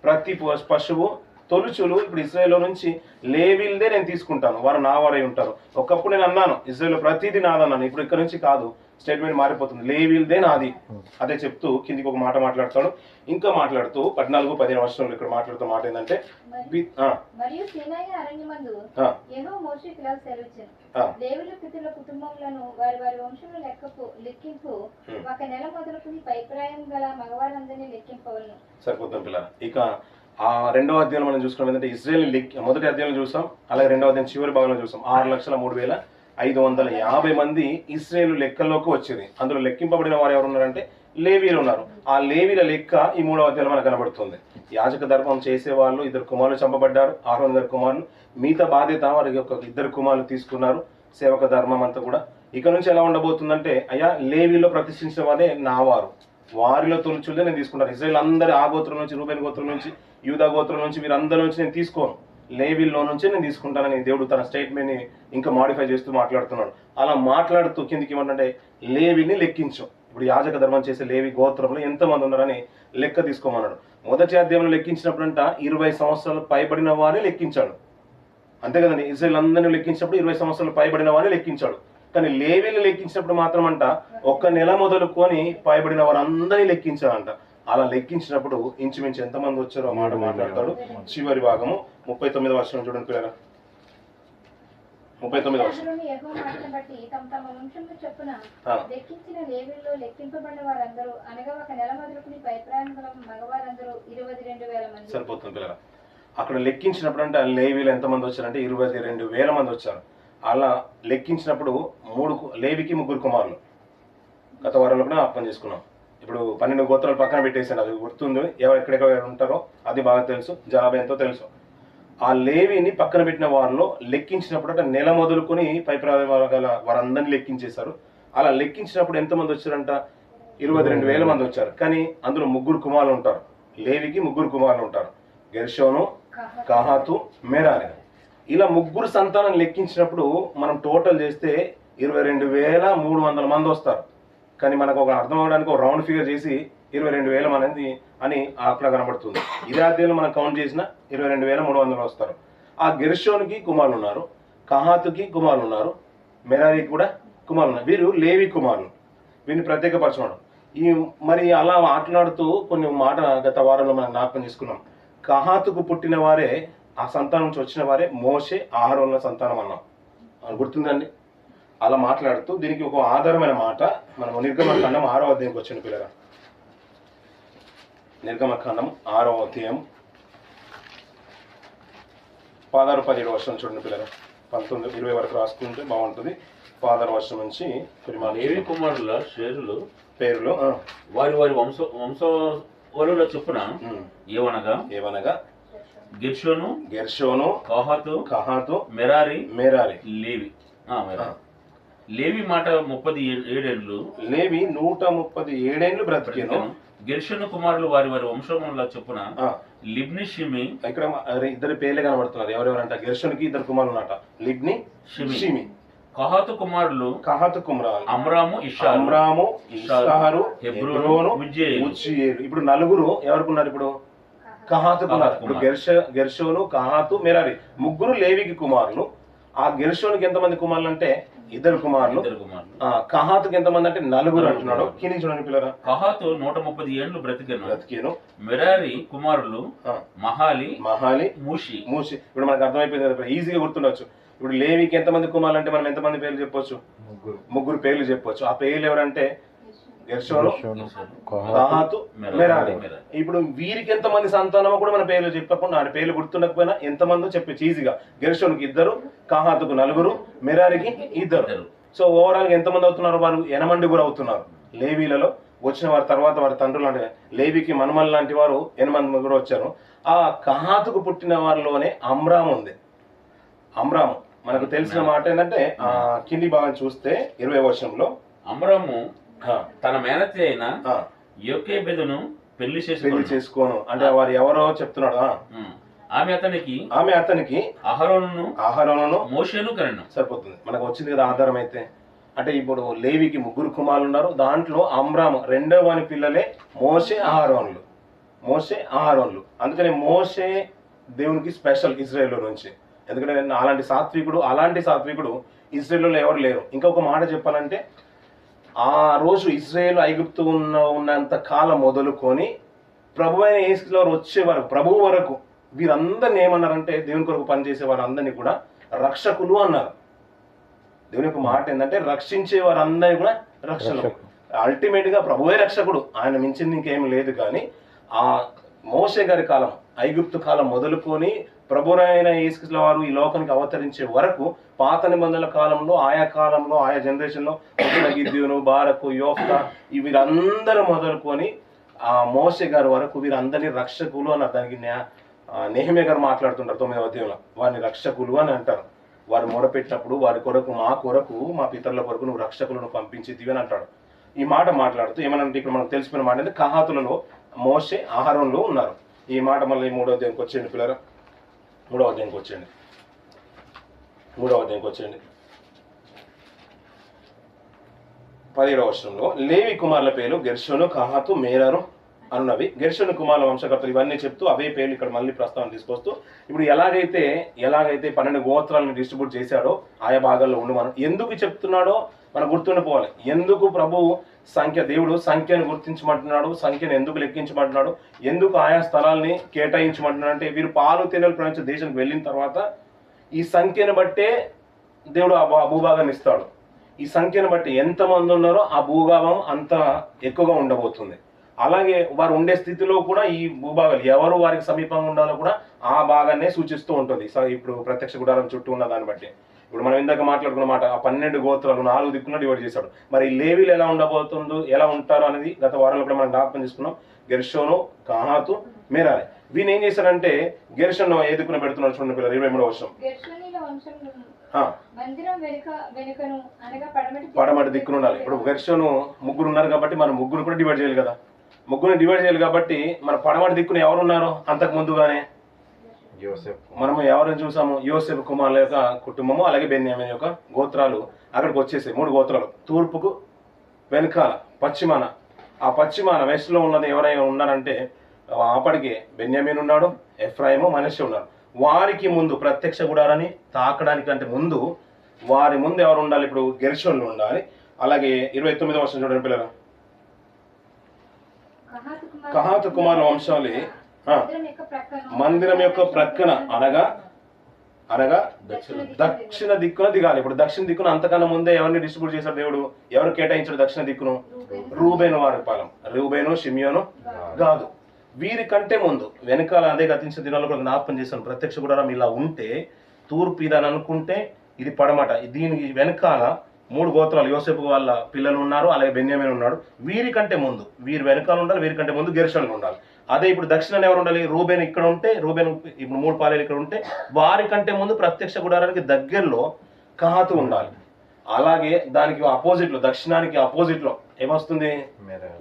ప్రతి పశువు తొలుచులు ఇప్పుడు ఇజ్రాయేల్లో నుంచి లేవీలదే నేను తీసుకుంటాను, వారు నావారై ఉంటారు. ఒకప్పుడు నేను అన్నాను ఇజ్రాయేల్ ప్రతిదీ నాదన్నాను, ఇప్పుడు ఇక్కడ నుంచి కాదు, స్టేట్మెంట్ మారిపోతుంది, లేవీలదే నాది. అదే చెప్తూ కిందికి ఒక మాట మాట్లాడతాడు. ఇంకా మాట్లాడుతూ 14-15 వర్షంలో ఇక్కడ మాట్లాడుతూ మాట ఏంటంటే మరియు సీనాయి అరణ్యమందు యెహోవా మోషేకు ఇలా సెలవిచ్చెను, లేవీయుల పితరుల కుటుంబములను వారి వారి వంశముల లెక్కింపు ఒక నెల మొదలుకుని పైప్రాయం గల మగవారందరినీ లెక్కింపవలను. సరిపోతాం పిల్లలు. ఇక ఆ రెండవ అధ్యాయంలో మనం చూసుకున్నాం ఏంటంటే ఇజ్రాయేల్ మొదటి అధ్యాయంలో చూసాం, అలాగే రెండవ అధ్యాయం చివరి భాగంలో చూసాం 6,03,550 మంది ఇజ్రాయేల్ లెక్కల్లోకి వచ్చింది. అందులో లెక్కింపబడిన వారు ఎవరు ఉన్నారంటే లేవీలు ఉన్నారు. ఆ లేవీల లెక్క ఈ 3వ అధ్యాయంలో మనకు కనబడుతుంది. యాజక ధర్మం చేసేవాళ్ళు 2 కుమారులు చంపబడ్డారు, ఆరోన్ 2 కుమారులు, మిగతా బాధ్యత వారికి ఒక 2 కుమారులు తీసుకున్నారు, సేవక ధర్మం అంతా కూడా. ఇక నుంచి ఎలా ఉండబోతుందంటే అయ్యా లేవీలో ప్రతిష్ఠించిన వారే నావారు, వారిలో తొలుచులే నేను తీసుకుంటాను. ఇజ్రాయేల్ అందరి ఆ గోత్రం నుంచి, రూబేన్ గోత్రం నుంచి, యూదా గోత్రం నుంచి, వీరందరి నుంచి నేను తీసుకోను, లేవీల్లో నుంచే నేను తీసుకుంటానని దేవుడు తన స్టేట్మెంట్ ని ఇంకా మాడిఫై చేస్తూ మాట్లాడుతున్నాడు. అలా మాట్లాడుతూ కిందికి ఏమంటే లేవిని లెక్కించు. ఇప్పుడు యాజక ధర్మం చేసే లేవి గోత్రంలో ఎంతమంది ఉన్నారని లెక్క తీసుకోమన్నాడు. మొదటి అధ్యాయంలో లెక్కించినప్పుడంట 20 సంవత్సరాలు పైబడిన వారిని లెక్కించాడు, అంతే కదండి. ఇజ్రాయేల్ అందరినీ లెక్కించినప్పుడు 20 సంవత్సరాలు పైబడిన వారిని లెక్కించాడు. కానీ లేవీని లెక్కించినప్పుడు మాత్రం అంట 1 నెల మొదలుకొని పైబడిన వారందరినీ లెక్కించాడంట. అలా లెక్కించినప్పుడు ఇంచుమించు ఎంతమంది వచ్చారో మాట మాట్లాడతాడు. చివరి భాగము 39వ వర్షం చూడండి పిల్లలు. 39వ వర్షం. యెహోవా మాటను బట్టి తమ తమ వంశముల చొప్పున లెక్కించిన లేవీయుల్లో లెక్కింపబడిన వారందరూ అనగా 1 నెల మొదలుకుని పైప్రాయం గల మగవారందరూ 22,000 మంది. సరిపోతుంది పిల్లలు. అక్కడ లెక్కించినప్పుడు అంటే లేవీలు ఎంతమంది వచ్చారంటే 22,000 మంది వచ్చారు. అలా లెక్కించినప్పుడు లేవికి 3 కుమారులు. గత వారంలో కూడా అర్థం చేసుకున్నాం. ఇప్పుడు 12 గోత్రాలు పక్కన పెట్టేసాడు, అది గుర్తుంది. ఎక్కడెక్కడ ఉంటారో అది బాగా తెలుసు, జనాభా ఎంతో తెలుసు. ఆ లేవిని పక్కన పెట్టిన వారిలో లెక్కించినప్పుడు అంటే నెల మొదలుకొని పైప్రాయం గల వారందరినీ లెక్కించేశారు. అలా లెక్కించినప్పుడు ఎంతమంది వచ్చారంట 22,000 మంది వచ్చారు. కానీ అందులో 3 కుమారులు ఉంటారు. లేవికి 3 కుమారులు ఉంటారు, గెర్షోను, కహాతు, మెరారి. ఇలా 3 సంతానం లెక్కించినప్పుడు మనం టోటల్ చేస్తే 22,300 మంది వస్తారు. కానీ మనకు ఒక అర్థం అవడానికి ఒక రౌండ్ ఫిగర్ చేసి 22,000 అనేది అని అక్కడ కనబడుతుంది. ఇదే అధ్యాయంలో మనం కౌంట్ చేసిన 22,300 వస్తారు. ఆ గెర్షోనికి కుమారులు ఉన్నారు, కహాతుకి కుమారులు ఉన్నారు, మెరారికి కూడా కుమారులు ఉన్నారు. వీరు లేవి కుమారులు, వీరిని ప్రత్యేకపరచున్నాడు. మరి అలా మాట్లాడుతూ కొన్ని మాట గత వారంలో మనం జ్ఞాపకం చేసుకున్నాం. కహాతుకు పుట్టిన వారే, ఆ సంతానం నుంచి వచ్చిన వారే మోషే, అహరోనుల సంతానం అన్నాం, గుర్తుందండి. అలా మాట్లాడుతూ దీనికి ఒక ఆధారమైన మాట మనం నిర్గమకాండం 6వ అధ్యాయంకి వచ్చిన పిల్లగా. నిర్గమకాండం 6వ అధ్యాయం 16-17 వర్షం చూడండి పిల్లగా. 19-20 వరకు రాసుకుంటే బాగుంటుంది. 16 వర్షం నుంచి లేవి కుమారుల షేరులు పేరులో వారి వారి వంశవలుల చొప్పున ఏవనగా గెర్షోను, కహాతు, మెరారి, లేవి. లేవి మాట 37 ఏళ్ళు, లేవి 137 ఏళ్ళు బ్రతికేను. గెర్షోను కుమారులు వారి వారి వంశముల చొప్పున లిబ్ని, షిమి. ఇక్కడ 2 పేర్లే కనబడుతున్నారు. ఎవరెవరంట? గెర్షోనికి 2 కుమారులు ఉన్నట, లిబ్ని, షిమి. కహాతు కుమారులు అమ్రాము, ఇష్షారు, హెబ్రోను, ఉజ్జియేలు. ఇప్పుడు 4 ఎవరికి ఉన్నారు? ఇప్పుడు కహాతుకు ఉన్నారు. ఇప్పుడు గెర్షోను, కహాతు, మెరారి 3 లేవికి కుమారులు. ఆ గెర్షోనికి ఎంతమంది కుమారులు అంటే 2 కుమారులు. కహాతుకి ఎంతమంది అంటే 4 అంటున్నాడు. కింది చూడండి పిల్లరా. కహాతు 130 ఏళ్ళు బ్రతికేను. మెరారి కుమారులు మహాలి, మూషి. ఇప్పుడు మనకు అర్థమైపోయింది కదా, ఈజీగా గుర్తుండొచ్చు. ఇప్పుడు లేవికి ఎంతమంది కుమారులు అంటే మనం ఎంతమంది పేర్లు చెప్పొచ్చు? 3 పేర్లు చెప్పొచ్చు. ఆ పేర్లు ఎవరంటే గెర్షోను, కహాతు, మెరారి. ఇప్పుడు వీరికి ఎంతమంది సంతానమో కూడా మన పేర్లు చెప్పకుండా, ఆయన పేర్లు గుర్తుండకపోయినా ఎంతమందో చెప్పచ్చు ఈజీగా. గెర్షోనికి 2, కహాతుకు 4, మెరారికి 2. సో ఓవరాల్ గా ఎంతమంది అవుతున్నారు? వారు 8 కూడా అవుతున్నారు. లేవీలలో వచ్చిన వారి తర్వాత వారి తండ్రులు అంటే లేవికి మనమల్ లాంటి వారు 8 కూడా వచ్చారు. ఆ కహాతుకు పుట్టిన వారిలోనే అమ్రాము ఉంది. అమ్రాము మనకు తెలిసిన మాట ఏంటంటే కింది భాగం చూస్తే 20వ వచనంలో అమ్రాము తన మేనత్తి అయిన యోకేబెదును పెళ్లి చేసుకోను అంటే వారు ఎవరో చెప్తున్నాడు. ఆమె అతనికి అహరోనును మోషేను కనెను. సరిపోతుంది, మనకు వచ్చింది కదా ఆధారం. అయితే అంటే ఇప్పుడు లేవికి 3 కుమారులు ఉన్నారు. దాంట్లో అమ్రాము రెండవ వాని పిల్లలే మోషే అహరోనులు. అందుకని మోషే దేవునికి స్పెషల్ ఇజ్రాయేల్ నుంచి. ఎందుకంటే అలాంటి సాత్వికుడు ఇజ్రాయేల్లో ఎవరు లేరు. ఇంకొక మాట చెప్పాలంటే, ఆ రోజు ఇజ్రాయేల్ ఐగుప్తు ఉన్నంత కాలం మొదలుకొని ప్రభు అయిన యేసు వచ్చే వరకు, ప్రభువు వరకు వీరందరిని ఏమన్నారంటే, దేవుని కొరకు పనిచేసే వారందరినీ కూడా రక్షకులు అన్నారు. దేవుని యొక్క మాట ఏంటంటే, రక్షించే వారందరినీ కూడా రక్షకులు. అల్టిమేట్ గా ప్రభువే రక్షకుడు, ఆయన మించింది ఇంకేం లేదు. కానీ ఆ మోషే గారి కాలం, ఐగుప్తు కాలం మొదలుకొని ప్రభువైన యేసుక్రీస్తు వారు ఈ లోకానికి అవతరించే వరకు, పాత నిబంధనల కాలంలో ఆయా జనరేషన్లో గిద్యోను, బారకు, యోఫ్తా వీరందరూ మొదలుకొని ఆ మోషే గారి వరకు వీరందరినీ రక్షకులు అన్నారు. దానికి నెహెమ్యా గారు మాట్లాడుతుంటారు 9వ అధ్యాయంలో, వారిని రక్షకులు అని అంటారు. వారు మొరపెట్టినప్పుడు వారి కొరకు, మా పితరుల కొరకు నువ్వు రక్షకులను పంపించితివి అని అంటాడు. ఈ మాట మాట్లాడుతూ ఏమనంటే, ఇక్కడ మనకు తెలిసిపోయిన మాట అంటే, కహాతులలో మోషే అహరోనులు ఉన్నారు. ఈ మాట మళ్ళీ 3వ అధ్యాయంకి వచ్చేయండి పిల్లరా. 3వ అధ్యాయంకి వచ్చేయండి. 17వ వచనంలో లేవి కుమారుల పేర్లు గెర్షోను, కహాతు, మేరారు అన్నవి. గెర్షోను కుమారుల వంశకర్తలు ఇవన్నీ చెప్తూ అవే పేర్లు ఇక్కడ మళ్ళీ ప్రస్తావన తీసుకొస్తూ, ఇప్పుడు ఎలాగైతే 12 గోత్రాలను డిస్ట్రిబ్యూట్ చేశాడో ఆయా భాగాల్లో ఉండమని ఎందుకు చెప్తున్నాడో మనకు గుర్తుండిపోవాలి. ఎందుకు ప్రభువు దేవుడు సంఖ్యను గుర్తించమంటున్నాడు, సంఖ్యను ఎందుకు లెక్కించమంటున్నాడు, ఎందుకు ఆయా స్థలాల్ని కేటాయించమంటున్నాడు అంటే, వీరు పాలు తేనెలు ప్రపంచ దేశానికి వెళ్ళిన తర్వాత ఈ సంఖ్యను బట్టే దేవుడు ఆ భూభాగాన్ని ఇస్తాడు. ఈ సంఖ్యను బట్టి ఎంతమంది ఉన్నారో ఆ భూభాగం అంత ఎక్కువగా ఉండబోతుంది. అలాగే వారు ఉండే స్థితిలో కూడా ఈ భూభాగాలు ఎవరు వారికి సమీపంగా ఉండాలో కూడా ఆ భాగాన్నే సూచిస్తూ ఉంటుంది. ఇప్పుడు ప్రత్యక్ష గుడారం చుట్టూ ఉన్న దాన్ని బట్టి, ఇప్పుడు మనం ఇందాక మాట్లాడుకున్న మాట, ఆ 12 గోత్రాలు 4 దిక్కున డివైడ్ చేశాడు. మరి లేవీలు ఎలా ఉంటారో అనేది గత వారంలో కూడా మనం జ్ఞాపకం చేసుకున్నాం. గెర్షోను, కహాతు, మెరారి. వీళ్ళు ఏం చేశారంటే, గెర్షోను ఏ దిక్కున పెడుతున్నారు చూడండి పిల్లలు. 23వ వచనం, పడమటి దిక్కున ఉండాలి. ఇప్పుడు గెర్షోను 3 ఉన్నారు కాబట్టి మనం 3 కూడా డివైడ్ చేయాలి కదా. 3 డివైడ్ చేయాలి కాబట్టి మన పడమటి దిక్కున ఎవరు ఉన్నారు? అంతకు ముందుగానే మనము ఎవరిని చూసాము? యోసేపు కుమారుల యొక్క కుటుంబము, అలాగే బెన్యామీను యొక్క గోత్రాలు అక్కడికి వచ్చేసాయి. 3 గోత్రాలు తూర్పుకు, వెనకాల, పశ్చిమాన. ఆ పశ్చిమాన వెస్ట్ లో ఉన్నది ఎవరైనా ఉన్నారంటే అప్పటికి బెన్యామీను ఉన్నాడు, ఎఫ్రాయిము, మనష్షే ఉన్నారు. వారికి ముందు ప్రత్యక్ష గుడారాన్ని తాకడానికంటే ముందు వారి ముందు ఎవరు ఉండాలి? ఇప్పుడు గెర్షోన్లు ఉండాలి. అలాగే 29వ వచనం చూడండి పిల్లలు. కహాతు కుమారుల వంశాలి మందిరం యొక్క ప్రక్కన అనగా దక్షిణ దిక్కున దిగాలి. ఇప్పుడు దక్షిణ దిక్కున అంతకన్నా ముందే ఎవరిని డిస్ట్రిబ్యూట్ చేశాడు దేవుడు? ఎవరు కేటాయించాడు దక్షిణ దిక్కును? రూబేను వారి పాలెం. రూబేను, షిమియోను, గాదు. వీరికంటే ముందు వెనకాల, అదే గతించిన దినాల్లో కూడా జ్ఞాపకం చేశాను, ప్రత్యక్ష గుడారం ఇలా ఉంటే తూర్పు ఇదని అనుకుంటే ఇది పడమట. దీనికి వెనకాల 3 గోత్రాలు, యోసేపు వాళ్ళ పిల్లలు ఉన్నారు, అలాగే బెన్యామీను ఉన్నాడు. వీరికంటే ముందు, వీరి వెనకాల ఉండాలి, వీరికంటే ముందు గెర్షోన్లు ఉండాలి. అదే ఇప్పుడు దక్షిణాన్ని ఎవరు ఉండాలి? రూబేను ఇక్కడ ఉంటే, రూబేను ఇప్పుడు 3 పాలేలు ఇక్కడ ఉంటే వారికంటే ముందు ప్రత్యక్ష గుడారానికి దగ్గరలో కహాతు ఉండాలి. అలాగే దానికి ఆపోజిట్ లో, దక్షిణానికి ఆపోజిట్ లో ఏమొస్తుంది?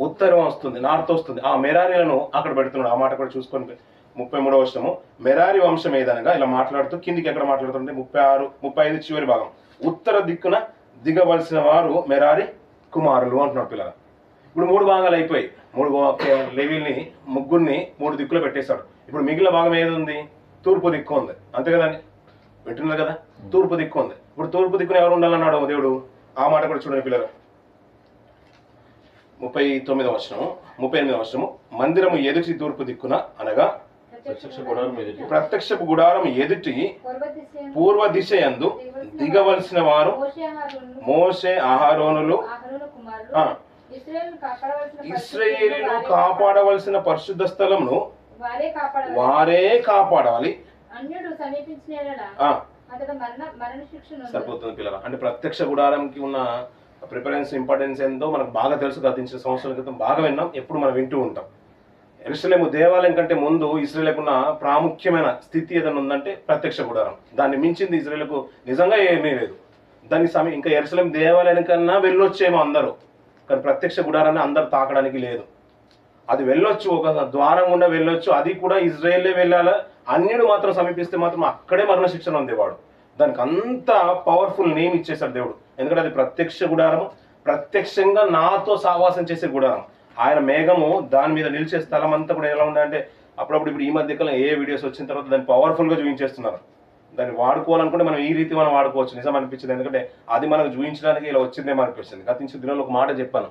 ఉత్తరం వస్తుంది, నార్త్ వస్తుంది. ఆ మెరారీలను అక్కడ పెడుతున్నాడు. ఆ మాట కూడా చూసుకొని 33వ వచనము, మెరారి వంశం ఏదనగా ఇలా మాట్లాడుతూ కిందికి ఎక్కడ మాట్లాడుతుంటే 36, 35 చివరి భాగం, ఉత్తర దిక్కున దిగవలసిన వారు మెరారి కుమారులు అంటున్నాడు పిల్లలు. ఇప్పుడు 3 భాగాలు అయిపోయి, 3 లేవీల్ని 3 దిక్కులో పెట్టేశాడు. ఇప్పుడు మిగిలిన భాగం ఏది ఉంది? తూర్పు దిక్కు ఉంది, అంతే కదండి, పెట్టినారు కదా, తూర్పు దిక్కు ఉంది. ఇప్పుడు తూర్పు దిక్కున ఎవరు ఉండాలన్నాడు దేవుడు? ఆ మాట కూడా చూడండి పిల్లలు. 39వ వచనము, 38వ వచనము, మందిరము ఎదుటి తూర్పు దిక్కున అనగా ప్రత్యక్షపు గుడారం ఎదుటి పూర్వ దిశ యందు దిగవలసిన వారు మోషే, అహరోనులు. ఇశ్రాయేలీయులు కాపాడవలసిన పరిశుద్ధ స్థలమును వారే కాపాడాలి. సరిపోతుంది పిల్లల. అంటే ప్రత్యక్ష గుడారంకి ఉన్న ప్రిఫరెన్స్, ఇంపార్టెన్స్ ఎంతో మనకు బాగా తెలుసు. గతించిన సంవత్సరాల క్రితం బాగా విన్నాం, ఎప్పుడు మనం వింటూ ఉంటాం. యెరూషలేము దేవాలయం కంటే ముందు ఇశ్రాయేలుకు ఉన్న ప్రాముఖ్యమైన స్థితి ఏదైనా ఉందంటే ప్రత్యక్ష గుడారం. దాన్ని మించింది ఇశ్రాయేలుకు నిజంగా ఏమీ లేదు. దాని ఇంకా యెరూషలేము దేవాలయం కన్నా వెళ్ళొచ్చేమో అందరూ, కానీ ప్రత్యక్ష గుడారాన్ని అందరు తాకడానికి లేదు. అది వెళ్ళొచ్చు, ఒక ద్వారం గుండా వెళ్ళొచ్చు, అది కూడా ఇజ్రాయేలే వెళ్ళాలా. అన్యుడు మాత్రం సమీపిస్తే మాత్రం అక్కడే మరణ శిక్షణ ఉండేవాడు. దానికి అంత పవర్ఫుల్ నేమ్ ఇచ్చేశాడు దేవుడు. ఎందుకంటే అది ప్రత్యక్ష గుడారము, ప్రత్యక్షంగా నాతో సహవాసం చేసే గుడారం. ఆయన మేఘము దాని మీద నిలిచే స్థలం అంతా కూడా ఎలా ఉండాలంటే, అప్పుడప్పుడు ఇప్పుడు ఈ మధ్యకాలం ఏ వీడియోస్ వచ్చిన తర్వాత దాన్ని పవర్ఫుల్గా చూపించేస్తున్నారు. దాన్ని వాడుకోవాలనుకుంటే మనం ఈ రీతి మనం వాడుకోవచ్చు. నిజం అనిపించింది, ఎందుకంటే అది మనకు చూపించడానికి ఇలా వచ్చిందేమో అనిపిస్తుంది. గతించిన దినాల్లో ఒక మాట చెప్పాను,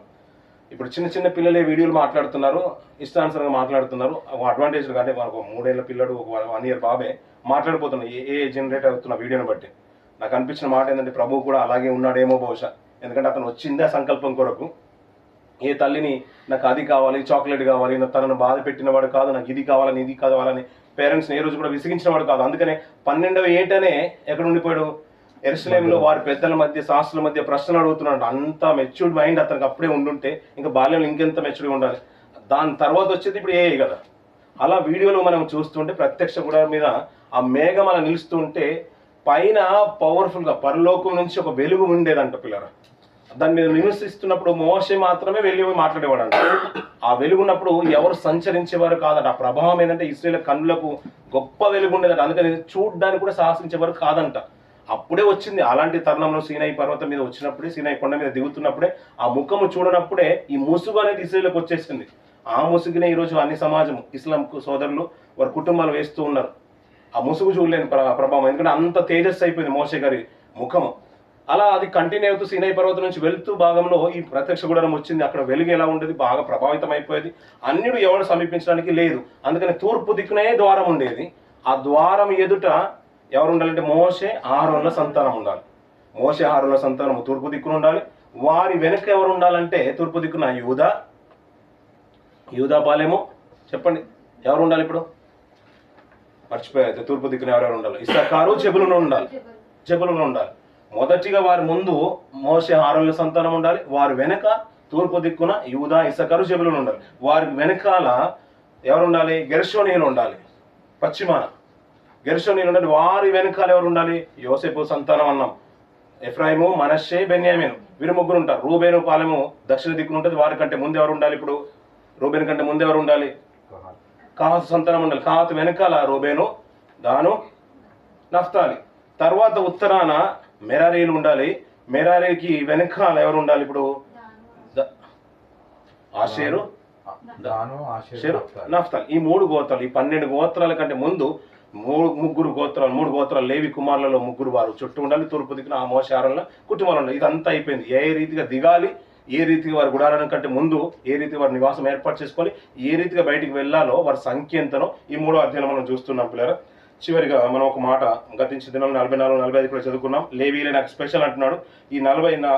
ఇప్పుడు చిన్న చిన్న పిల్లలే వీడియోలు మాట్లాడుతున్నారు, ఇష్టానుసారంగా మాట్లాడుతున్నారు. అడ్వాంటేజ్ కానీ మనకు 3 ఏళ్ల పిల్లడు, ఒక 1 ఇయర్ బాబే మాట్లాడిపోతున్నాడు ఏ జనరేట్ అవుతున్న వీడియోని బట్టి. నాకు అనిపించిన మాట ఏంటంటే ప్రభువు కూడా అలాగే ఉన్నాడేమో బహుశా. ఎందుకంటే అతను వచ్చిందే సంకల్పం కొరకు. ఏ తల్లిని నాకు అది కావాలి, చాక్లెట్ కావాలి, తనను బాధ పెట్టినవాడు కాదు, నాకు ఇది కావాలని ఇది కావాలని పేరెంట్స్ని ఏ రోజు కూడా విసిగించినవాడు కాదు. అందుకనే 12వ ఏటనే ఎక్కడ ఉండిపోయాడు, యెరూషలేములో వారి పెద్దల మధ్య శాస్త్రుల మధ్య ప్రశ్నలు అడుగుతున్నాడు. అంత మెచ్యూర్డ్ మైండ్ అతనికి అప్పుడే ఉండుంటే ఇంకా బాల్యంలో ఇంకెంత మెచ్యూర్డ్గా ఉండాలి. దాని తర్వాత వచ్చేది ఇప్పుడు ఏ కదా. అలా వీడియోలో మనం చూస్తుంటే ప్రత్యక్ష గుడారం మీద ఆ మేఘం అలా నిలుస్తుంటే పైన పవర్ఫుల్గా పరలోకం నుంచి ఒక వెలుగు ఉండేదంట పిల్లరా. దాని మీద నివసిస్తున్నప్పుడు మోషే మాత్రమే వెళ్ళి మాట్లాడేవాడు అంట. ఆ వెలుగున్నప్పుడు ఎవరు సంచరించేవారు కాదంట. ఆ ప్రభావం ఏంటంటే ఇశ్రాయేలు కన్నులకు గొప్ప వెలుగు ఉండేదంట. అందుకని చూడడానికి కూడా సాహసించేవారు కాదంట. అప్పుడే వచ్చింది అలాంటి తరుణంలో సీనాయి పర్వతం మీద వచ్చినప్పుడే, సీనాయి కొండ మీద దిగుతున్నప్పుడే, ఆ ముఖము చూడనప్పుడే ఈ ముసుగు అనేది ఇశ్రాయేలుకి వచ్చేసింది. ఆ ముసుగునే ఈరోజు అన్ని సమాజం ఇస్లాం సోదరులు వారి కుటుంబాలు వేస్తూ ఉన్నారు. ఆ ముసుగు చూడలేని ప్రభావం, ఎందుకంటే అంత తేజస్సు అయిపోయింది మోషే గారి ముఖము. అలా అది కంటిన్యూ అవుతూ సీనాయి పర్వతం నుంచి వెళ్తూ భాగంలో ఈ ప్రత్యక్ష గుడారం వచ్చింది. అక్కడ వెలుగు ఎలా ఉండేది, బాగా ప్రభావితం అయిపోయేది. అన్యుడు ఎవరు సమీపించడానికి లేదు. అందుకని తూర్పు దిక్కునే ద్వారం ఉండేది. ఆ ద్వారం ఎదుట ఎవరు ఉండాలంటే మోషే ఆరోన్ల సంతానం ఉండాలి. మోషే ఆరోన్ల సంతానం తూర్పు దిక్కున ఉండాలి. వారి వెనుక ఎవరు ఉండాలంటే తూర్పు దిక్కున యూదా పాలెము. చెప్పండి ఎవరు ఉండాలి ఇప్పుడు, మర్చిపోయారు. తూర్పు దిక్కున ఎవరెవరు ఉండాలి, ఇస్సాకారు జెబులూను ఉండాలి. జెబులూను ఉండాలి. మొదటిగా వారి ముందు మోషే ఆరోన్ల సంతానం ఉండాలి. వారి వెనుక తూర్పు దిక్కున యూదా, ఇస్సాకారు, జెబులూను ఉండాలి. వారి వెనకాల ఎవరు ఉండాలి, గెర్షోనీయులు ఉండాలి. పశ్చిమాన గెర్షోనీయులు ఉండాలి. వారి వెనకాల ఎవరు ఉండాలి, యోసేపు సంతానం అన్నాం. ఎఫ్రాయిము, మనష్షే, బెన్యామీను, వీరు ముగ్గురు ఉంటారు. రూబేను పాలెము దక్షిణ దిక్కున ఉంటుంది. వారి కంటే ముందు ఎవరు ఉండాలి, ఇప్పుడు రూబేను కంటే ముందు ఎవరు ఉండాలి, కహాతు సంతానం ఉండాలి. కహాతు వెనకాల రూబేను, దాను, నఫ్తాలి. తర్వాత ఉత్తరాన మెరారీలు ఉండాలి. మెరారీకి వెనకాల ఎవరు ఉండాలి ఇప్పుడు, ఆషేరు, నఫ్తాలి. ఈ 3 గోత్రాలు, ఈ 12 గోత్రాల కంటే ముందు 3 గోత్రాలు లేవి కుమారులలో 3 వారు చుట్టూ ఉండాలి. తూర్పు దిక్కున ఆ మోషే ఆరోన్ల కుటుంబాలు ఉండాలి. ఇదంతా అయిపోయింది. ఏ రీతిగా దిగాలి, ఏ రీతిగా వారి గుడారం కంటే ముందు ఏ రీతిగా వారి నివాసం ఏర్పాటు చేసుకోవాలి, ఏ రీతిగా బయటికి వెళ్ళాలో వారి సంఖ్య ఎంతనో ఈ 3వ అధ్యాయం మనం చూస్తున్నాం పిల్లరా. చివరిగా మనం ఒక మాట గతించిన దినాలు 44, 45 కూడా చదువుకున్నాం. లేవీలే నాకు స్పెషల్ అంటున్నాడు. ఈ 40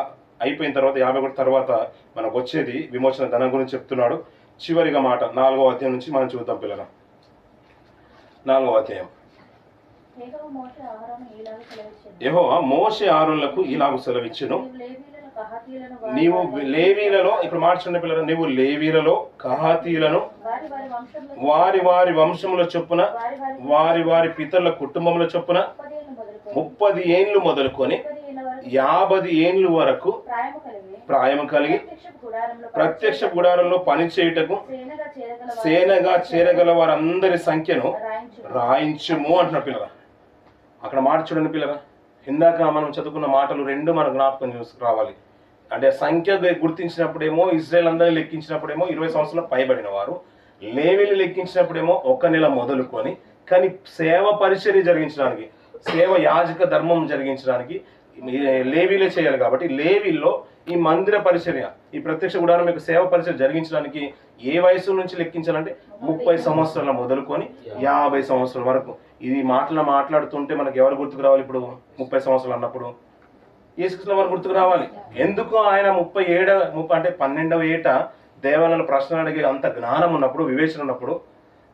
అయిపోయిన తర్వాత 51 తర్వాత మనకు వచ్చేది విమోచన ధనం గురించి చెప్తున్నాడు. చివరిగా మాట 4వ అధ్యాయం నుంచి మనం చూద్దాం పిల్లరా. 4వ అధ్యాయం. యెహోవా మోషే ఆరోన్లకు ఇలాగ సెలవిచ్చెను, నీవు లేవీలలో, ఇప్పుడు మార్చుకున్న పిల్లలు, నీవు లేవీలలో కహాతీయులను వారి వారి వంశముల చొప్పున వారి వారి పితరుల కుటుంబముల చొప్పున 30 ఏండ్లు మొదలుకొని 50 ఏండ్లు వరకు ప్రాయము కలిగి ప్రత్యక్ష గుడారంలో పని చేయుటకు సేనగా చేరగల వారందరి సంఖ్యను రాయించుము అంటున్న పిల్లరా. అక్కడ మాట చూడండి పిల్లరా. ఇందాక మనం చదువుకున్న మాటలు 2 మన జ్ఞాపకం రావాలి. అంటే సంఖ్య గుర్తించినప్పుడేమో ఇజ్రాయేల్ అందరినీ లెక్కించినప్పుడేమో 20 సంవత్సరాలు పైబడిన వారు, లేవీలు లెక్కించినప్పుడేమో 1 నెల మొదలుకొని, కానీ సేవ పరిచర్య జరిగించడానికి, సేవ యాజక ధర్మం జరిగించడానికి లేవీలే చేయాలి. కాబట్టి లేవీల్లో ఈ మందిర పరిచర్య, ఈ ప్రత్యక్ష గుడారం యొక్క సేవ పరిచర్య జరిగించడానికి ఏ వయసు నుంచి లెక్కించాలంటే 30 సంవత్సరాల మొదలుకొని 50 సంవత్సరాల వరకు. ఇది మాట్లాడుతుంటే మనకు ఎవరు గుర్తుకు రావాలి ఇప్పుడు, 30 సంవత్సరాలు అన్నప్పుడు యేసుక్రీస్తు వారు గుర్తుకు రావాలి. ఎందుకు ఆయన 12వ ఏట దేవాలయంలో ప్రశ్నలు అడిగే అంత జ్ఞానం ఉన్నప్పుడు, వివేచన ఉన్నప్పుడు,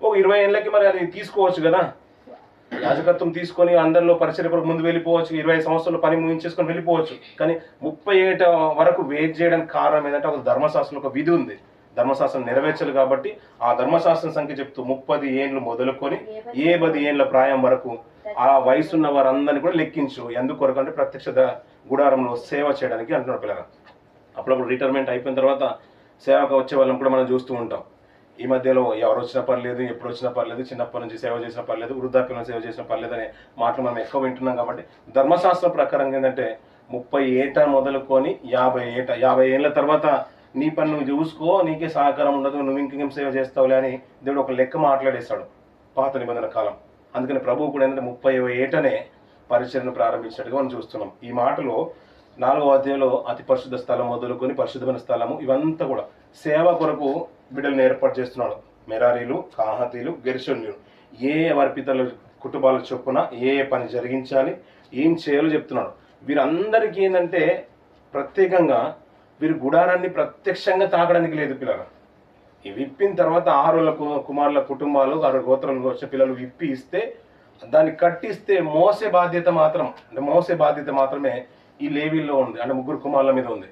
ఒక 20 ఏళ్ళకి మరి అది తీసుకోవచ్చు కదా, యాజకత్వం తీసుకొని అందరిలో పరిచర్య కొరకు ముందు వెళ్ళిపోవచ్చు, 20 సంవత్సరాలు పని ముగించేసుకొని వెళ్ళిపోవచ్చు. కానీ 30 ఏట వరకు వెయిట్ చేయడానికి కారణం ఏంటంటే ఒక ధర్మశాస్త్రంలో ఒక విధి ఉంది. ధర్మశాస్త్రం నెరవేర్చాలి కాబట్టి ఆ ధర్మశాస్త్రం సంఖ్య చెప్తూ 30 ఏండ్లు మొదలుకొని 50 ఏండ్ల ప్రాయం వరకు ఆ వయసున్న వారందరినీ కూడా లెక్కించు. ఎందుకొరకు అంటే ప్రత్యక్ష గుడారంలో సేవ చేయడానికి అంటున్నారు పిల్లలు. అప్పుడప్పుడు రిటైర్మెంట్ అయిపోయిన తర్వాత సేవకు వచ్చే వాళ్ళని కూడా మనం చూస్తూ ఉంటాం. ఈ మధ్యలో ఎవరు వచ్చినా పర్లేదు, ఎప్పుడు వచ్చినా పర్లేదు, చిన్నప్పటి నుంచి సేవ చేసినా పర్లేదు, వృద్ధాప్యంలో సేవ చేసినా పర్లేదు అనే మాటలు మనం ఎక్కువ వింటున్నాం. కాబట్టి ధర్మశాస్త్రం ప్రకారం ఏంటంటే 30 ఏట మొదలుకొని 50 ఏళ్ళ తర్వాత నీ పని నువ్వు చూసుకో, నీకే సహకారం ఉండదు, నువ్వు ఇంకేం సేవ చేస్తావులే అని దేవుడు ఒక లెక్క మాట్లాడేశాడు పాత నిబంధన కాలం. అందుకని ప్రభువు కూడా ఏంటంటే 30వ ఏటనే పరిచర్ను ప్రారంభించినట్టుగా మనం చూస్తున్నాం. ఈ మాటలో 4వ అధ్యాయంలో అతి పరిశుద్ధ స్థలం మొదలుకొని పరిశుద్ధమైన స్థలము ఇవంతా కూడా సేవ కొరకు బిడ్డలను ఏర్పాటు చేస్తున్నాడు. మెరారీలు, కాహతీలు, గెర్షోన్యులు వారి పితల కుటుంబాల చొప్పున ఏ పని జరిగించాలి, ఏం చేయాలో చెప్తున్నాడు. వీరందరికీ ఏంటంటే ప్రత్యేకంగా వీరు గుడారాన్ని ప్రత్యక్షంగా తాకడానికి లేదు పిల్లలు. ఈ విప్పిన తర్వాత 6 కుమారుల కుటుంబాలు 6 గోత్రాలకు వచ్చిన పిల్లలు విప్పి ఇస్తే దాన్ని కట్టిస్తే మోసే బాధ్యత మాత్రమే ఈ లేవీల్లో ఉంది. అంటే 3 కుమారుల మీద ఉంది.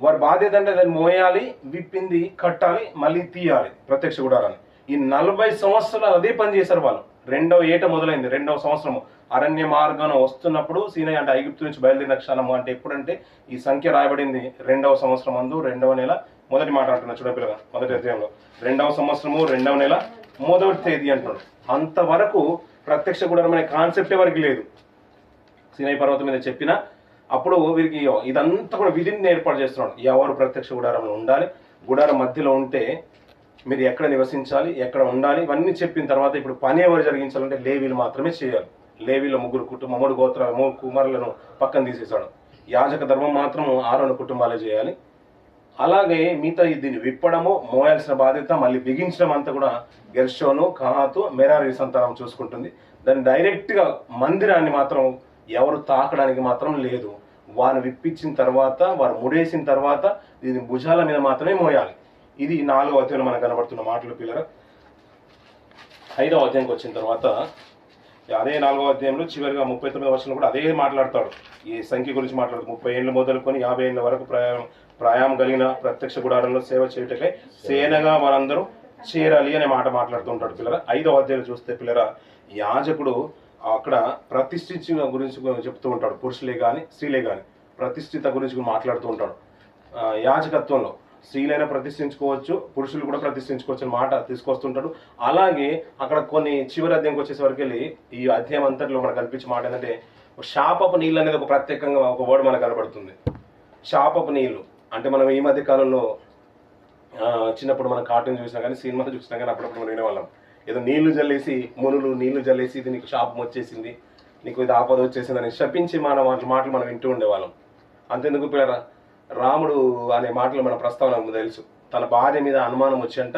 వారి బాధ్యత అంటే దాన్ని మోయాలి, విప్పింది కట్టాలి, మళ్ళీ తీయాలి ప్రత్యక్ష గుడారాన్ని. ఈ 40 సంవత్సరాలు అదే పని చేశారు వాళ్ళు. 2వ ఏట మొదలైంది. 2వ సంవత్సరము అరణ్య మార్గాన వస్తున్నప్పుడు సీనై అంటే ఐగుప్తు నుంచి బయలుదేరిన క్షణము అంటే ఎప్పుడంటే ఈ సంఖ్య రాయబడింది 2వ సంవత్సరం అందు 2వ నెల మొదటి మాట అంటున్నా చూడపిల్లగా, మొదటి అధ్యాయంలో 2వ సంవత్సరము 2వ నెల 1వ తేదీ అంటున్నాడు. అంతవరకు ప్రత్యక్ష గుడారం అనే కాన్సెప్టే వరకు లేదు. సీనై పర్వతం మీద చెప్పిన అప్పుడు వీరికి ఇదంతా కూడా విధిని ఏర్పాటు చేస్తున్నాడు. ఎవరు ప్రత్యక్ష గుడారంలో ఉండాలి, గుడారం మధ్యలో ఉంటే మీరు ఎక్కడ నివసించాలి, ఎక్కడ ఉండాలి, ఇవన్నీ చెప్పిన తర్వాత ఇప్పుడు పని ఎవరు జరిగించాలంటే లేవీలు మాత్రమే చేయాలి. లేవీలో 3 గోత్రాలు 3 కుమారులను పక్కన తీసేశాడు. యాజక ధర్మం మాత్రం 6 కుటుంబాలే చేయాలి. అలాగే మిగతా దీన్ని విప్పడము, మోయాల్సిన బాధ్యత, మళ్ళీ బిగించడం అంతా కూడా గెర్షోను, కహాతు, మెరారీ సంతానం చూసుకుంటుంది. దాన్ని డైరెక్ట్గా మందిరాన్ని మాత్రం ఎవరు తాకడానికి మాత్రం లేదు. వారు విప్పించిన తర్వాత, వారు ముడేసిన తర్వాత దీని భుజాల మీద మాత్రమే మోయాలి. ఇది 4వ అధ్యాయంలో మనకు కనబడుతున్న మాటలు పిల్లలు. 5వ అధ్యాయంకి వచ్చిన తర్వాత అదే 4వ అధ్యాయంలో చివరిగా 39వ వచనంలో కూడా అదే మాట్లాడతాడు. ఈ సంఖ్య గురించి మాట్లాడుతూ 30 ఏళ్ళు మొదలుకొని 50 ఏళ్ళ వరకు ప్రయాణం కలిగిన ప్రత్యక్ష గుడారంలో సేవ చేయుటకై సేనగా వారందరూ చేరాలి అనే మాట మాట్లాడుతుంటాడు పిల్లల. 5వ అధ్యాయంలో చూస్తే పిల్లల యాజకుడు అక్కడ ప్రతిష్ఠించిన గురించి చెప్తూ ఉంటాడు. పురుషులే కానీ స్త్రీలే కానీ ప్రతిష్ఠిత గురించి మాట్లాడుతూ ఉంటాడు. యాజకత్వంలో స్త్రీలైనా ప్రతిష్ఠించుకోవచ్చు, పురుషులు కూడా ప్రతిష్ఠించుకోవచ్చు అని మాట తీసుకొస్తుంటాడు. అలాగే అక్కడ కొన్ని చివరి అధ్యాయంకి వచ్చేసరికి వెళ్ళి ఈ అధ్యాయం అంతట్లో మనకు కనిపించే మాట ఏంటంటే శాపపు నీళ్ళు అనేది ఒక ప్రత్యేకంగా ఒక వర్డ్ మనకు కనబడుతుంది. శాపపు నీళ్ళు అంటే మనం ఈ మధ్య కాలంలో చిన్నప్పుడు మనం కార్టూన్ చూసినా కానీ సినిమా చూసినా కానీ అప్పుడప్పుడు మనం వినేవాళ్ళం. ఏదో నీళ్లు జల్లేసి నీళ్లు జల్లేసి ఇది నీకు శాపం వచ్చేసింది, నీకు ఇది ఆపద వచ్చేసింది అని శపించి మాటలు మనం వింటూ ఉండేవాళ్ళం. అంతెందుకు పిల్లరా, రాముడు అనే మాటలు మన ప్రస్తావన తెలుసు. తన భార్య మీద అనుమానం వచ్చంట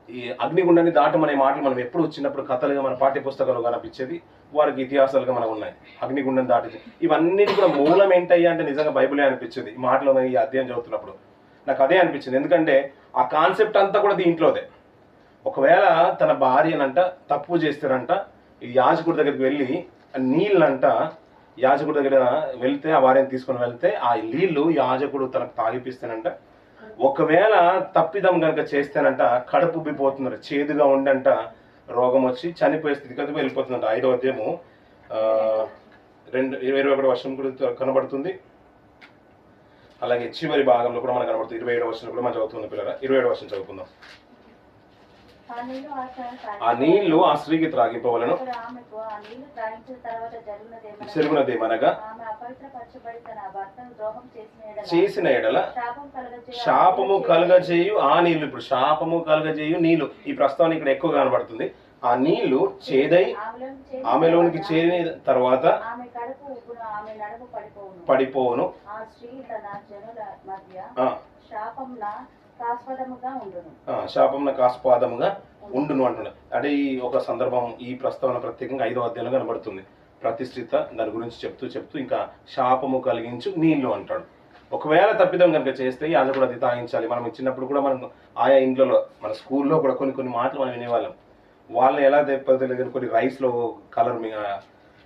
ఈ అగ్నిగుండాన్ని దాటమనే మాటలు మనం ఎప్పుడు చిన్నప్పుడు కథలుగా మన పాఠ్య పుస్తకాలు కనిపించేది, వారికి ఇతిహాసాలుగా మనం ఉన్నాయి. అగ్నిగుండం దాటి ఇవన్నిటి కూడా మూలం ఏంటయ్యా అంటే నిజంగా బైబిలే అనిపించింది. ఈ మాటలు ఈ అధ్యాయం చదువుతున్నప్పుడు నాకు అదే అనిపించింది. ఎందుకంటే ఆ కాన్సెప్ట్ అంతా కూడా దీంట్లోదే. ఒకవేళ తన భార్యనంట తప్పు చేస్తారంట, ఈ యాజకుడి దగ్గరికి వెళ్ళి నీళ్ళంట యాజకుడి దగ్గర వెళ్తే ఆ భార్యను తీసుకొని వెళ్తే ఆ నీళ్లు యాజకుడు తనకు తాగిపిస్తానంట. ఒకవేళ తప్పిదం కనుక చేస్తేనంట కడుపు ఉబ్బిపోతున్నారు, చేదుగా ఉండంట, రోగం వచ్చి చనిపోయే స్థితికి వెళ్ళిపోతుందంట. 5వ అధ్యాయము 21వ వచనం కూడా కనబడుతుంది. అలాగే చివరి భాగంలో కూడా మనకు కనబడుతుంది. 27వ వచనం కూడా మనం చదువుతుంది పిల్లల. 27వ వచనం చదువుకుందాం. ఆ నీళ్లు ఆ స్త్రీకి త్రాగింపవలను, జరుగునదేమనగా చేసిన ఎడల శాపము కలుగజేయు ఆ నీళ్లు. ఇప్పుడు శాపము కలుగజేయు నీళ్లు ఈ ప్రస్తావన ఇక్కడ ఎక్కువ కనబడుతుంది. ఆ నీళ్లు చేదై ఆమెలోనికి చేరిన తర్వాత పడిపోవును, శాపమునకాస్పదముగా ఉండును అంటున్నాడు. అంటే ఈ ఒక సందర్భం ఈ ప్రస్తావన ప్రత్యేకంగా 5వ అధ్యాయంలో కనబడుతుంది. ప్రతిష్ఠిత దాని గురించి చెప్తూ ఇంకా శాపము కలిగించు నీళ్లు అంటాడు. ఒకవేళ తప్పిదం కనుక చేస్తే యాజకుడు అది తాగించాలి. మనం ఇచ్చినప్పుడు కూడా మనం ఆయా ఇంట్లో మన స్కూల్లో కూడా కొన్ని మాటలు మనం వినేవాళ్ళం. వాళ్ళు ఎలా తెప్పలేదు, కొన్ని రైస్లో కలర్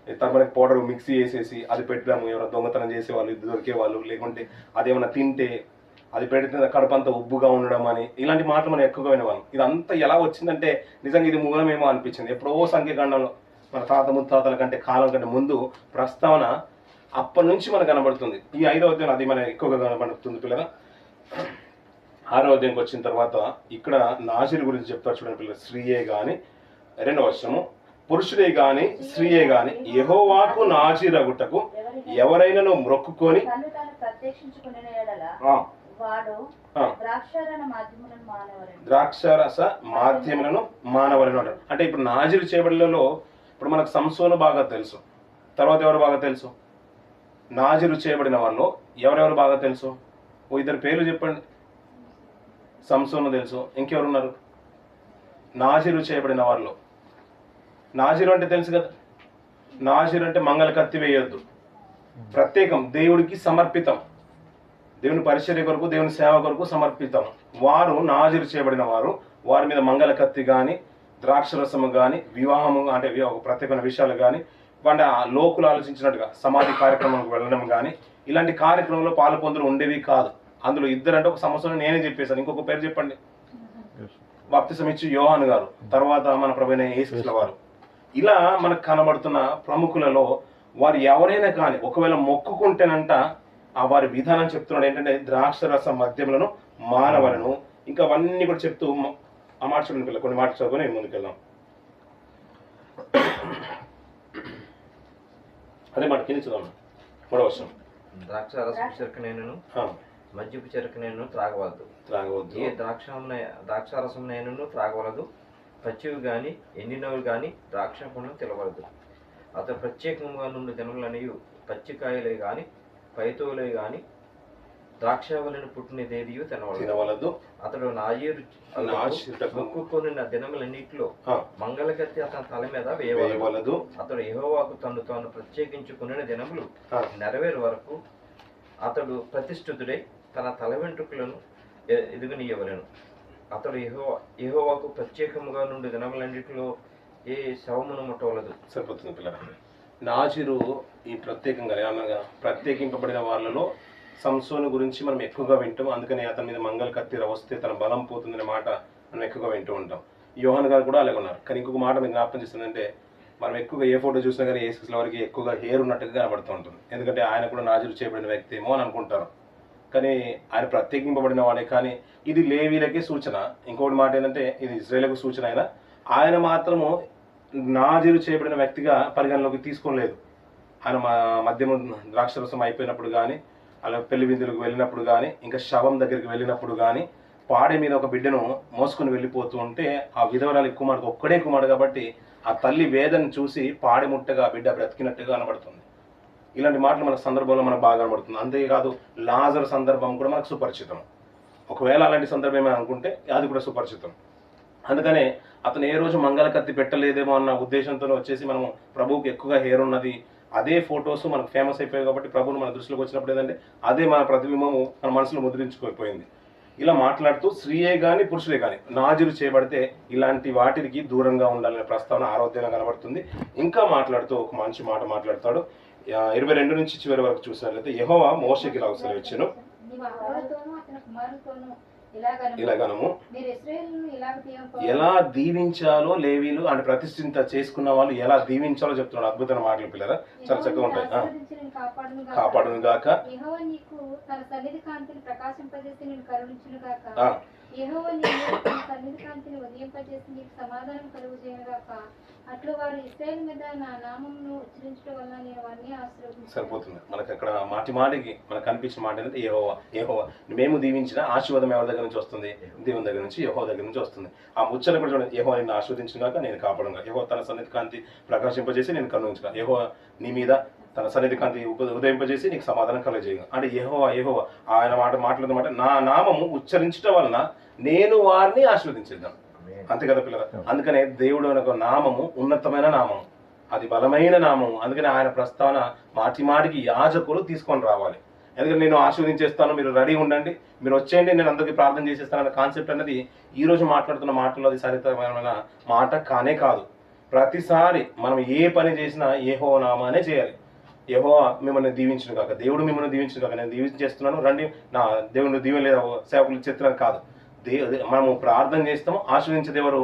టర్మరిక్ పౌడర్ మిక్సీ చేసేసి అది పెట్టడము, ఎవరైనా దొంగతనం చేసేవాళ్ళు ఇది దొరికేవాళ్ళు, లేకుంటే అదేమన్నా తింటే అది పెడితే కడుపంతా ఉబ్బుగా ఉండడం అని ఇలాంటి మాటలు మనం ఎక్కువగా వినేవాళ్ళం. ఇదంతా ఎలా వచ్చిందంటే నిజంగా ఇది మూలమేమో అనిపించింది. ఎప్పుడో సంఖ్యాకాండంలో మన తాత ముత్తాతల కంటే కాలం కంటే ముందు ప్రస్తావన అప్పటి నుంచి మనకు కనబడుతుంది. ఈ 5వ అధ్యాయం అది మన ఎక్కువగా కనబడుతుంది పిల్లగా. 6వ అధ్యాయంకి వచ్చిన తర్వాత ఇక్కడ నాజీరు గురించి చెప్తారు చూడండి పిల్లలు. స్త్రీయే గాని, 2వ వచనము, పురుషుడే గాని స్త్రీయే గాని యెహోవాకు నాజీరగుటకు ఎవరైనాను మొక్కుకొని తను తాను ప్రత్యక్షించుకునే యెడల వాడు ద్రాక్షారస మాధ్యములను మానవలను అంటారు. అంటే ఇప్పుడు నాజీరు చేయబడిలో ఇప్పుడు మనకు సంసోను బాగా తెలుసు. తర్వాత ఎవరు బాగా తెలుసు? నాజీరు చేయబడిన వాళ్ళు ఎవరెవరు బాగా తెలుసు? ఓ ఇద్దరు పేర్లు చెప్పండి. సంసోను తెలుసు, ఇంకెవరున్నారు? నాజీరు చేయబడిన వాళ్ళు. నాజీరు అంటే తెలుసు కదా, నాజీరు అంటే మంగళ కత్తి వేయొద్దు, ప్రత్యేకం, దేవుడికి సమర్పితం, దేవుని పరిచర్య కొరకు, దేవుని సేవ కొరకు సమర్పితం. వారు నాజీరు చేయబడిన వారు. వారి మీద మంగళ కత్తి కానీ, ద్రాక్షరసము కానీ, వివాహము అంటే ఒక ప్రత్యేకమైన విషయాలు కానీ, అంటే లోకులు ఆలోచించినట్టుగా సమాధి కార్యక్రమానికి వెళ్ళడం కానీ, ఇలాంటి కార్యక్రమంలో పాలు పొందులు ఉండేవి కాదు. అందులో ఇద్దరంటే ఒక సంవత్సరం నేనే చెప్పేశాను. ఇంకొక పేరు చెప్పండి. బాప్తిసం ఇచ్చి యోహాను గారు, తర్వాత మన ప్రభువైన యేసుక్రీస్తు వారు. ఇలా మనకు కనబడుతున్న ప్రముఖులలో వారు ఎవరైనా కానీ ఒకవేళ మొక్కుకుంటేనంట ఆ వారి విధానం చెప్తున్నాడు ఏంటంటే ద్రాక్షరస మద్యములను మానవలను. ఇంకా అవన్నీ కూడా చెప్తూ ఆ మాట చూడండి పిల్లలు, కొన్ని మాట చదువుకొని ముందుకెళ్దాం. అదే మాట కింద చదువు. 3వ వచనం. ద్రాక్షారసపు చెరకునైనను మద్యపు చెరకునైనను త్రాగవద్దు. ఏ ద్రాక్షారసమునైనను త్రాగవలదు. పచ్చివి గాని ఎండినవి గాని ద్రాక్ష పండ్లను తినవలదు. అతడు ప్రత్యేకముగా నుండి దినములనియు పచ్చికాయలే గాని పైతోలే గాని ద్రాక్షవలను పుట్టినదేదియు తినవలదు. అతడు నాజీరు మొక్కుకొనిన దినములన్నిటిలో మంగళకత్తి అతని తల మీద వేయవలదు. అతడు యెహోవాకు తాను ప్రత్యేకించుకున్న దినములు నెరవేరు వరకు అతడు ప్రతిష్ఠితుడై తన తల వెంట్రుకలను ఎదుగునీయవలెను. అతడు యెహోవాకు ప్రత్యేకముగా నుండి దినములన్నిటిలో ఏ శవమును ముట్టవలదు. సరిపోతుంది పిల్లలు. నాజీరు ఈ ప్రత్యేకంగా అనగా ప్రత్యేకింపబడిన వాళ్ళలో సంసోను గురించి మనం ఎక్కువగా వింటాం. అందుకని అతని మీద మంగళ కత్తి వస్తే తన బలం పోతుందనే మాట మనం ఎక్కువగా వింటూ ఉంటాం. యోహాను గారు కూడా అలాగే ఉన్నారు. కానీ ఇంకొక మాట మీకు జ్ఞాపకం చేస్తుందంటే, మనం ఎక్కువగా ఏ ఫోటో చూసినా కానీ యేసుక్రీస్తు వారికి ఎక్కువగా హెయిర్ ఉన్నట్టుగా కనబడుతూ ఉంటుంది. ఎందుకంటే ఆయన కూడా నాజీరు చేయబడిన వ్యక్తి ఏమో అని అనుకుంటారు. కానీ ఆయన ప్రత్యేకింపబడిన వాడే. కానీ ఇది లేవీలకే సూచన. ఇంకొకటి మాట ఏంటంటే ఇది ఇశ్రాయేలుకు సూచన. ఆయన మాత్రము నాజీరు చేయబడిన వ్యక్తిగా పరిగణలోకి తీసుకోలేదు. ఆయన మద్యము ద్రాక్షరసం అయిపోయినప్పుడు కానీ, అలా పెళ్లి విందులకు వెళ్ళినప్పుడు కానీ, ఇంకా శవం దగ్గరికి వెళ్ళినప్పుడు కానీ, పాడే మీద ఒక బిడ్డను మోసుకొని వెళ్ళిపోతూ ఉంటే ఆ విధవరాలి కుమారుడు ఒక్కడే కుమారుడు కాబట్టి ఆ తల్లి వేదన చూసి పాడి ముట్టగా బిడ్డ బ్రతికినట్టుగా కనబడుతుంది. ఇలాంటి మాటలు మన సందర్భంలో మనకు బాగా కనబడుతుంది. అంతేకాదు లాజరు సందర్భం కూడా మనకు సుపరిచితం. ఒకవేళ అలాంటి సందర్భం ఏమైనా అనుకుంటే అది కూడా సుపరిచితం. అందుకనే అతను ఏ రోజు మంగళ కత్తి పెట్టలేదేమో అన్న ఉద్దేశంతో వచ్చేసి మనం ప్రభువుకి ఎక్కువగా హెయిర్ ఉన్నది, అదే ఫొటోస్ మనకు ఫేమస్ అయిపోయాయి కాబట్టి ప్రభువును మన దృష్టిలోకి వచ్చినప్పుడు ఏంటంటే అదే మన ప్రతిబింబము మన మనసులో ముద్రించుకోకపోయింది. ఇలా మాట్లాడుతూ స్త్రీయే కానీ పురుషులే కానీ నాజీరు చేయబడితే ఇలాంటి వాటికి దూరంగా ఉండాలనే ప్రస్తావన ఆరోగ్యంగా కనబడుతుంది. ఇంకా మాట్లాడుతూ ఒక మంచి మాట మాట్లాడతాడు. 22 నుంచి చివరి వరకు చూసినట్లయితే యెహోవా మోషేకి ఇలా సెలవిచ్చెను, ఇలాగనము ఎలా దీవించాలో లేవీలు అంటే ప్రతిష్ఠిత చేసుకున్న వాళ్ళు ఎలా దీవించాలో చెప్తున్నాడు. అద్భుతమైన మాటలు పిల్లరా, చాలా చక్కగా ఉంటాయి. కాపాడును గాక, తన సన్నిధి కాంతిని ప్రకాశింపజేసి నేను కరుణించును గాక, యెహోవా తన సన్నిధి కాంతిని ఉదయింపజేసి నీకు సమాధానం కలుగజేయును గాక. అట్లు వారు ఇశ్రాయేలు మీద నా నామమును ఉచ్చరించడం వల్ల నేను వారిని ఆశీర్వదించాను. సరిపోతుంది. మనకి అక్కడ మాటికి మనకు కనిపించిన మాట ఏంటంటే యెహోవా మేము దీవించిన ఆశీర్వాదం ఎవరి దగ్గర నుంచి వస్తుంది? దేవుని దగ్గర నుంచి, యెహోవా దగ్గర నుంచి వస్తుంది. ఆ ముచ్చట కూడా చూడండి, యెహోవా నిన్ను ఆశీర్వదించిన గాక, నేను కాపాడును గాక, యెహోవా తన సన్నిధి కాంతి ప్రకాశింపజేసి నేను కరుణించుగా, యెహోవా నీ మీద తన సన్నిధి కాంతి ఉదయింపజేసి నీకు సమాధానం కలగజేయగా. అంటే యెహోవా ఆయన మాట్లాడుతున్నమాట నా నామము ఉచ్చరించడం వలన నేను వారిని ఆశీర్వదించేద్దాం. అంతే కదా పిల్లల. అందుకనే దేవుడు అనే నామము ఉన్నతమైన నామము, అది బలమైన నామము. అందుకని ఆయన ప్రస్తావన మాటికి యాజకులు తీసుకొని రావాలి. ఎందుకంటే నేను ఆశీర్వదించేస్తాను, మీరు రెడీ ఉండండి, మీరు వచ్చేయండి, నేను అందరికీ ప్రార్థన చేసేస్తాను అనే కాన్సెప్ట్ అనేది ఈ రోజు మాట్లాడుతున్న మాటల్లో అది సరితమైన మాట కానే కాదు. ప్రతిసారి మనం ఏ పని చేసినా యెహోవా నామానే చేయాలి. యెహోవా మిమ్మల్ని దీవించును కాక, దేవుడు మిమ్మల్ని దీవించును కాక, నేను దీవించేస్తున్నాను రండి, నా దేవుని దీవెన లేదా సేవకులు చెప్తున్నాను కాదు. మనము ప్రార్థన చేస్తాము, ఆశీర్వదించేది ఎవరు?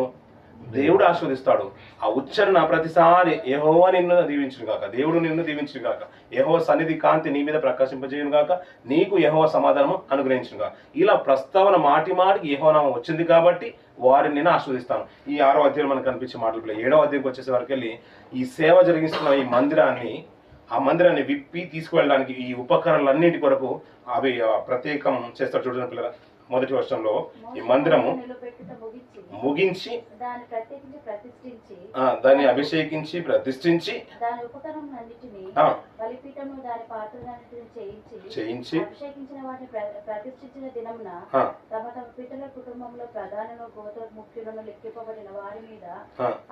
దేవుడు ఆశీర్వదిస్తాడు. ఆ ఉచ్చారణ ప్రతిసారి యెహోవా నిన్ను దీవించును గాక, దేవుడు నిన్ను దీవించును గాక, యెహోవా సన్నిధి కాంతి నీ మీద ప్రకాశింపజేయును గాక, నీకు యెహోవా సమాధానము అనుగ్రహించును గాక. ఇలా ప్రస్తావన మాటి మాటికి యెహోవా నామం వచ్చింది కాబట్టి వారిని నేను ఆశీర్వదిస్తాను. ఈ 6వ అధ్యాయం మనకు కనిపించే మాటలు 7వ అధ్యాయంకి వచ్చేసే వరకు వెళ్ళి ఈ సేవ జరిగిస్తున్న ఈ మందిరాన్ని విప్పి తీసుకువెళ్ళడానికి ఈ ఉపకరణలన్నిటి కొరకు అవి ప్రత్యేకం చేస్తారు. చూడండి పిల్లల, మొదటి వర్షంలో ఈ మందిరము ముగించి దాన్ని అభిషేకించి ప్రతిష్ఠించి చేయించి అభిషేకించిన వాటిని ప్రతిష్ఠించిన దినమున తమ తమ పితరుల కుటుంబంలో ప్రధానులు గోత్ర ముఖ్యులను లెక్కింపబడిన వారి మీద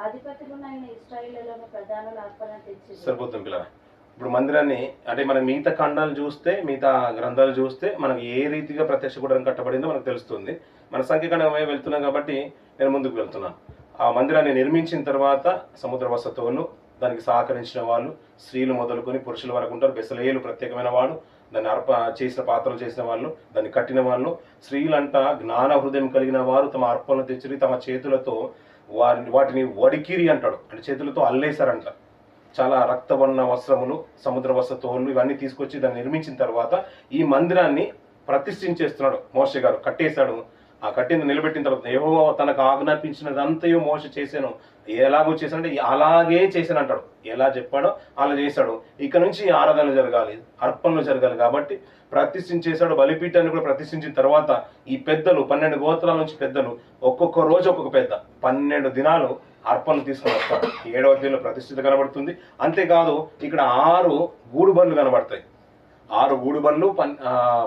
అధిపతులున్న ఇశ్రాయేలులోని ప్రధానులు అర్పణ తెచ్చి. సరిపోతుంది పిల్లల. ఇప్పుడు మందిరాన్ని అంటే మనం మిగతా ఖండాలు చూస్తే, మిగతా గ్రంథాలు చూస్తే మనకు ఏ రీతిగా ప్రత్యక్ష గుడారం కట్టబడిందో మనకు తెలుస్తుంది. మన సంఖ్యాఖండమే వెళ్తున్నాం కాబట్టి నేను ముందుకు వెళ్తున్నాను. ఆ మందిరాన్ని నిర్మించిన తర్వాత సముద్ర వసతువులు, దానికి సహకరించిన వాళ్ళు, స్త్రీలు మొదలుకొని పురుషుల వరకు ఉంటారు. బెసలేయులు ప్రత్యేకమైన వాడు, దాన్ని చేసిన పాత్రలు చేసిన వాళ్ళు, దాన్ని కట్టిన వాళ్ళు. స్త్రీలంట జ్ఞాన హృదయం కలిగిన వారు తమ అర్పణలు తెచ్చి తమ చేతులతో వాటిని వడికిరి అంటాడు, అంటే చేతులతో అల్లేశారంట. చాలా రక్తవర్ణ వస్త్రములు, సముద్ర వస్త్రతోళ్ళు ఇవన్నీ తీసుకొచ్చి దాన్ని నిర్మించిన తర్వాత ఈ మందిరాన్ని ప్రతిష్ఠించేస్తున్నాడు. మోషే గారు కట్టేశాడు. ఆ కట్టింది నిలబెట్టిన తర్వాత యెహోవా తనకు ఆజ్ఞాపించినదంతయో మోషే చేశాను. ఎలాగో చేశానంటే అలాగే చేశాను అంటాడు. ఎలా చెప్పాడో అలా చేశాడు. ఇక నుంచి ఆరాధనలు జరగాలి, అర్పణలు జరగాలి కాబట్టి ప్రతిష్ఠించేశాడు. బలిపీఠాన్ని కూడా ప్రతిష్ఠించిన తర్వాత ఈ పెద్దలు 12 గోత్రాల నుంచి పెద్దలు ఒక్కొక్క రోజు ఒక్కొక్క పెద్ద 12 దినాలు అర్పణలు తీసుకొని వస్తాడు. 7వ అధ్యాయంలో ప్రతిష్ఠిత కనబడుతుంది. అంతేకాదు ఇక్కడ 6 గూడు బండ్లు కనబడతాయి. 6 గూడు బండ్లు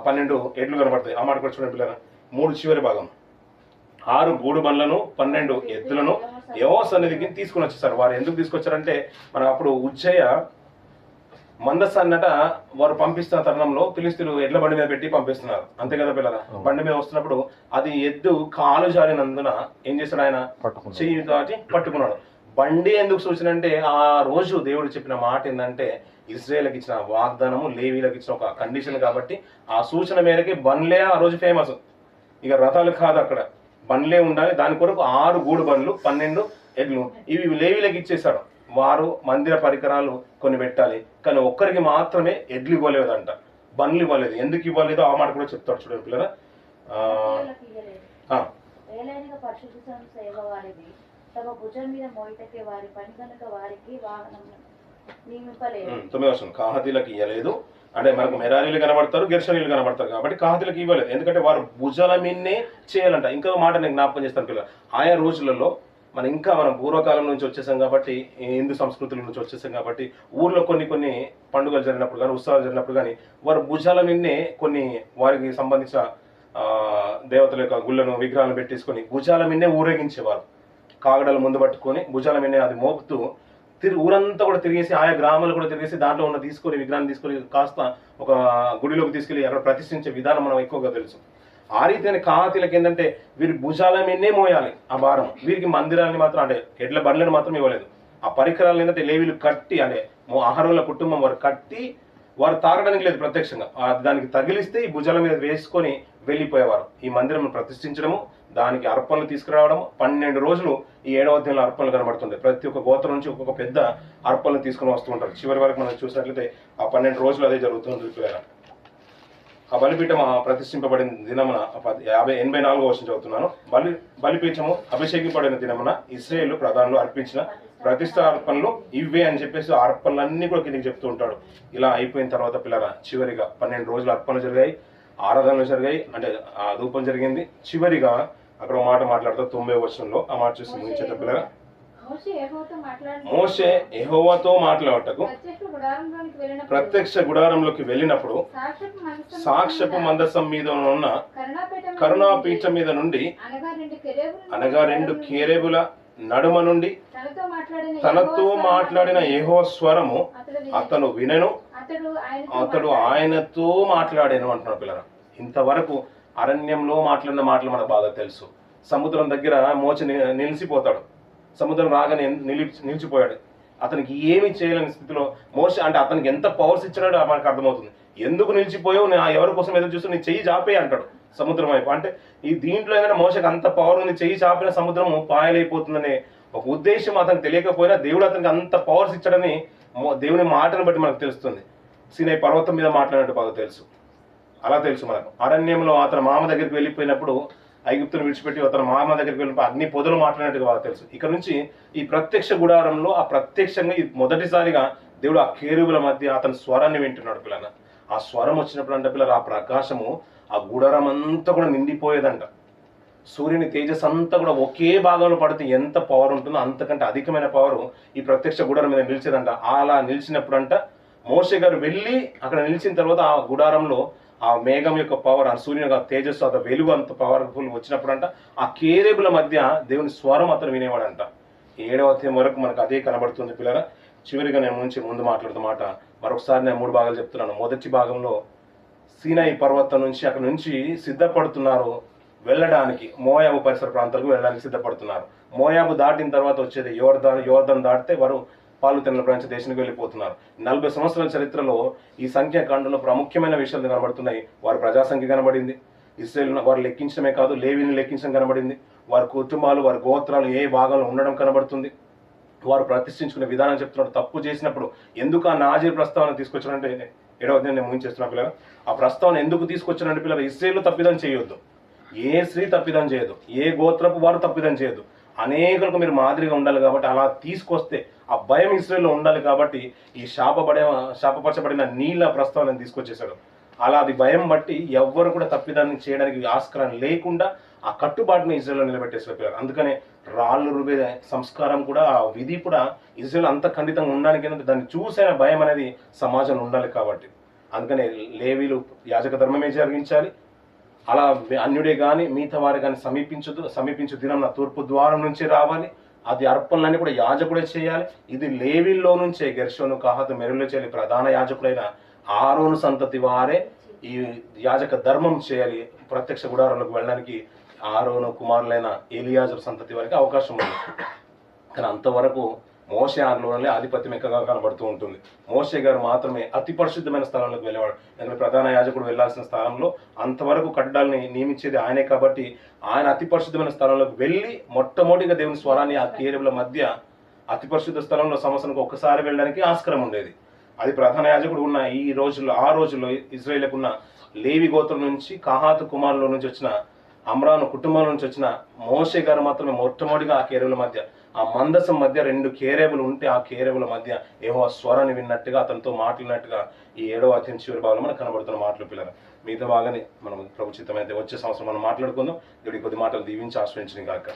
12 ఎడ్లు కనబడతాయి. ఆ మాట కూడా చూడండి పిల్లరా, 3 చివరి భాగం. 6 గూడు బండ్లను 12 ఎద్దులను యెహోవా సన్నిధికి తీసుకుని వచ్చేసారు. వారు ఎందుకు తీసుకొచ్చారంటే మనం అప్పుడు ఉజ్జయ మందసాన్నట వారు పంపిస్తున్న తరుణంలో ఫిలిస్తీయులు ఎడ్ల బండి మీద పెట్టి పంపిస్తున్నారు. అంతే కదా పిల్లరా. బండి మీద వస్తున్నప్పుడు అది ఎద్దు కాలు జారినందున ఏం చేశాడు, ఆయన చెయ్యి దాటి పట్టుకున్నాడు. బండి ఎందుకు సూచన అంటే ఆ రోజు దేవుడు చెప్పిన మాట ఏంటంటే ఇశ్రాయేలుకి ఇచ్చిన వాగ్దానము, లేవీలకు ఇచ్చిన ఒక కండిషన్ కాబట్టి ఆ సూచన మేరకి బండ్లే ఆ రోజు ఫేమస్. ఇక రథాలు కాదు, అక్కడ బండ్లే ఉండాలి. దాని కొరకు 6 గూడు బండ్లు 12 ఎడ్లు ఇవి లేవీలకు ఇచ్చేశాడు. వారు మందిర పరికరాలు కొన్ని పెట్టాలి, కానీ ఒక్కరికి మాత్రమే ఎడ్లు ఇవ్వలేదంట, బండ్లు ఇవ్వలేదు. ఎందుకు ఇవ్వలేదో ఆ మాట కూడా చెప్తాడు. చూడండి పిల్లరా, తమ భుజం మీద మోయిటకే వారి పని కనుక వారికి వాహనం నియమింపలేదు. 9వ వచనం, కాహతీలకు ఇవ్వలేదు అంటే మనకు మెరారీలు కనబడతారు, గెర్షనీలు కనబడతారు కాబట్టి కాహతీలకు ఇవ్వలేదు. ఎందుకంటే వారు భుజాల మీదనే చేయాలంట. ఇంకో మాట నేను జ్ఞాపకం చేస్తాను పిల్లలు, ఆయా రోజులలో మనం పూర్వకాలం నుంచి వచ్చేసాం కాబట్టి, హిందూ సంస్కృతుల నుంచి వచ్చేసాం కాబట్టి ఊర్లో కొన్ని పండుగలు జరిగినప్పుడు కానీ, ఉత్సవాలు జరిగినప్పుడు కానీ వారు భుజాల మీదనే కొన్ని వారికి సంబంధించిన దేవతల యొక్క గుళ్ళను, విగ్రహాలను పెట్టేసుకొని భుజాల మీదనే ఊరేగించేవారు. కాగడలు ముందు పట్టుకొని భుజాల మీదనే అది మోపుతూ ఊరంతా కూడా తిరిగేసి, ఆయా గ్రామాలు కూడా తిరిగేసి దాంట్లో ఉన్న విగ్రహాన్ని తీసుకొని కాస్త ఒక గుడిలోకి తీసుకెళ్ళి అక్కడ ప్రతిష్ఠించే విధానం మనం ఎక్కువగా తెలుసు. ఆ రీతిని కాహతీలకు ఏంటంటే వీరి భుజాల మీదనే మోయాలి ఆ భారం. వీరికి మందిరాన్ని మాత్రం అంటే ఎడ్ల బండ్లను మాత్రం ఇవ్వలేదు. ఆ పరికరాలు ఏంటంటే లేవీలు కట్టి, అంటే అహరోనుల కుటుంబం వారు కట్టి, వారు తాగడానికి లేదు, ప్రత్యక్షంగా దానికి తగిలిస్తే ఈ భుజాల మీద వేసుకొని వెళ్ళిపోయేవారు. ఈ మందిరం ప్రతిష్ఠించడము, దానికి అర్పణలు తీసుకురావడం, 12 రోజులు ఈ 7వ అధ్యాయంలో అర్పణలు కనబడుతుంది. ప్రతి ఒక్క గోత్రం నుంచి ఒక్కొక్క పెద్ద అర్పణలు తీసుకుని వస్తూ ఉంటారు. చివరి వరకు మనం చూసినట్లయితే ఆ 12 రోజులు అదే జరుగుతుంది. ఆ బలిపీఠం ప్రతిష్ఠింపబడిన దినమున 84వ వచనం చదువుతున్నాను. బలిపీఠము అభిషేకింపబడిన దినమున ఇశ్రాయేలు ప్రధానులు అర్పించిన ప్రతిష్ఠ అర్పణలు ఇవే అని చెప్పేసి ఆ అర్పణలన్నీ కూడా కిందకి చెప్తూ ఉంటాడు. ఇలా అయిపోయిన తర్వాత పిల్లరా చివరిగా 12 రోజులు అర్పణలు జరిగాయి, ఆరాధనలు జరిగాయి, అంటే ఆ ధూపం జరిగింది. చివరిగా అక్కడ మాట మాట్లాడుతూ 9వ వచనంలో ఆ మాట చూసి ముగించేట పిల్లరా, మోషే యెహోవాతో మాట్లాడటకు ప్రత్యక్ష గుడారంలోకి వెళ్ళినప్పుడు సాక్ష్యపు మందసం మీద ఉన్న కరుణాపీఠం మీద నుండి అనగా 2 కేరేబుల నడుమ నుండి తనతో మాట్లాడిన యెహోవా స్వరము అతను వినెను, అతడు ఆయనతో మాట్లాడాను అంటున్నాడు పిల్లరా. ఇంతవరకు అరణ్యంలో మాట్లాడిన మాటలు మనకు బాగా తెలుసు. సముద్రం దగ్గర మోచ నిలిచిపోతాడు, సముద్రం రాగానే నిలిచిపోయాడు. అతనికి ఏమి చేయలేని స్థితిలో మోషే, అంటే అతనికి ఎంత పవర్స్ ఇచ్చినాడో మనకు అర్థమవుతుంది. ఎందుకు నిలిచిపోయావు, నేను ఎవరి కోసం ఎదురు చూస్తూ నీ చెయ్యి జాపే అంటాడు. సముద్రం వైపు. అంటే ఈ దీంట్లో ఏంటంటే మోషకి అంత పవర్ ఉంది, చెయ్యి చాపిన సముద్రము పాయలైపోతుందనే ఒక ఉద్దేశం అతనికి తెలియకపోయినా దేవుడు అతనికి అంత పవర్స్ ఇచ్చాడని దేవుని మాటను బట్టి మనకు తెలుస్తుంది. సీనాయి పర్వతం మీద మాట్లాడినట్టు బాగా తెలుసు. అలా తెలుసు మనకు. అరణ్యంలో అతని మామ దగ్గరికి వెళ్ళిపోయినప్పుడు, ఐగుప్తును విడిచిపెట్టి అతని మామ దగ్గరికి వెళ్ళినప్పుడు అగ్ని పొదలు మాట్లాడినట్టుగా బాగా తెలుసు. ఇక్కడ నుంచి ఈ ప్రత్యక్ష గుడారంలో ఆ ప్రత్యక్షంగా ఈ మొదటిసారిగా దేవుడు ఆ కేరువుల మధ్య అతని స్వరాన్ని వింటున్నాడు పిల్లల. ఆ స్వరం వచ్చినప్పుడు అంటే పిల్లలు ఆ ప్రకాశము ఆ గుడారం అంతా కూడా నిండిపోయేదంట. సూర్యుని తేజస్ అంతా కూడా ఒకే భాగంలో పడితే ఎంత పవర్ ఉంటుందో అంతకంటే అధికమైన పవర్ ఈ ప్రత్యక్ష గుడారం మీద నిలిచేదంట. అలా నిలిచినప్పుడు అంట మోషే గారు వెళ్ళి అక్కడ నిలిచిన తర్వాత ఆ గుడారంలో ఆ మేఘం యొక్క పవర్, ఆ సూర్యుని యొక్క తేజస్సు, ఆ వెలుగు అంత పవర్ఫుల్ వచ్చినప్పుడు అంట ఆ కేరేబుల మధ్య దేవుని స్వరం అతను వినేవాడంట. 7వ అధ్యాయం వరకు మనకు అదే కనబడుతుంది పిల్లల. చివరిగా నేను ముందు మాట్లాడుతున్న మాట మరొకసారి నేను 3 భాగాలు చెప్తున్నాను. మొదటి భాగంలో సీనాయి పర్వతం నుంచి అక్కడ నుంచి సిద్ధపడుతున్నారు వెళ్ళడానికి, మోయాబు పరిసర ప్రాంతాలకు వెళ్ళడానికి సిద్ధపడుతున్నారు. మోయాబు దాటిన తర్వాత వచ్చేది యోర్దాన్ దాటితే వారు పాలు తిన్న ప్రాంత దేశానికి వెళ్ళిపోతున్నారు. 40 సంవత్సరాల చరిత్రలో ఈ సంఖ్యాకాండంలో ప్రాముఖ్యమైన విషయాలు కనబడుతున్నాయి. వారి ప్రజాసంఖ్య కనబడింది, ఇశ్రాయేల్ వారు లెక్కించడమే కాదు లేవీని లెక్కించడం కనబడింది, వారి కుటుంబాలు వారి గోత్రాలు ఏ భాగంలో ఉండడం కనబడుతుంది, వారు ప్రతిష్ఠించుకునే విధానం చెప్తున్నాడు. తప్పు చేసినప్పుడు ఎందుకు ఆ నాజీర్ ప్రస్తావన తీసుకొచ్చారంటే 7వ అధ్యాయం నేను ముగించేస్తున్నా పిల్లలు. ఆ ప్రస్తావన ఎందుకు తీసుకొచ్చారంటే పిల్లలు ఇశ్రాయేలు తప్పిదం చేయొద్దు, ఏ స్త్రీ తప్పిదం చేయదు, ఏ గోత్రపు వారు తప్పిదం చేయదు, అనేకులకు మీరు మాదిరిగా ఉండాలి కాబట్టి అలా తీసుకొస్తే ఆ భయం ఇశ్రాయేల్లో ఉండాలి కాబట్టి ఈ శాపపరచబడిన నీళ్ళ ప్రస్తావన తీసుకొచ్చేసాడు. అలా అది భయం బట్టి ఎవ్వరు కూడా తప్పిదాన్ని చేయడానికి ఆస్కారం లేకుండా ఆ కట్టుబాటుని ఇజ్రాయేల్లో నిలబెట్టేసారు పిల్లలు. అందుకనే రాళ్ళు రువే సంస్కారం కూడా ఆ విధి కూడా ఇజ్రాయేల్ అంత ఖండితంగా ఉండడానికి ఏంటంటే దాన్ని చూసైన భయం అనేది సమాజంలో ఉండాలి కాబట్టి. అందుకనే లేవీలు యాజక ధర్మమే జరిగించాలి. అలా అన్యుడే కానీ మిగతా వారు కానీ సమీపించు దినం నా తూర్పు ద్వారం నుంచి రావాలి. అది అర్పణలన్నీ కూడా యాజకుడే చేయాలి. ఇది లేవీల్లో నుంచే గెర్షోను కహాతు మెరులో చేయాలి. ప్రధాన యాజకుడైన ఆరోను సంతతి వారే ఈ యాజక ధర్మం చేయాలి. ప్రత్యక్ష గుడారంలోకి వెళ్ళడానికి ఆరోను కుమారులైన ఎలియాజరు సంతతి వారికి అవకాశం ఉంది. కానీ అంతవరకు మోషే ఆజ్ఞలోనే ఆధిపత్యం ఎక్కువగా కనబడుతూ ఉంటుంది. మోషే గారు మాత్రమే అతి పరిశుద్ధమైన స్థలంలోకి వెళ్ళేవాడు. ఎందుకంటే ప్రధాన యాజకుడు వెళ్లాల్సిన స్థలంలో అంతవరకు కట్టడాల్ని నియమించేది ఆయనే కాబట్టి ఆయన అతి పరిశుద్ధమైన స్థలంలోకి వెళ్ళి మొట్టమొదటిగా దేవుని స్వరాన్ని ఆ కేరువుల మధ్య అతి పరిశుద్ధ స్థలంలో సంవత్సరానికి ఒక్కసారి వెళ్ళడానికి ఆస్కారం ఉండేది. అది ప్రధాన యాజకుడు ఉన్న ఆ రోజుల్లో ఇజ్రాయేలుకు ఉన్న లేవి గోత్రం నుంచి కహాతు కుమారుల నుంచి వచ్చిన అమ్రాను కుటుంబం నుంచి వచ్చిన మోషే గారు మాత్రమే మొట్టమొదటిగా ఆ కేరేవుల మధ్య, ఆ మందసం మధ్య 2 కేరేవులు ఉంటే ఆ కేరేవుల మధ్య యెహోవా స్వరాన్ని విన్నట్టుగా అతనితో మాట్లాడినట్టుగా ఈ 7వ అధ్యాయం చివరి భాగంలో మనకు కనబడుతున్న మాటలు పిల్లలు. మిగతా బాగానే మనం ప్రభుచితమైతే వచ్చే సంవత్సరం మనం మాట్లాడుకుందాం. దేవుడి కొద్ది మాటలు దీవించి ఆశ్రయించిన కాక.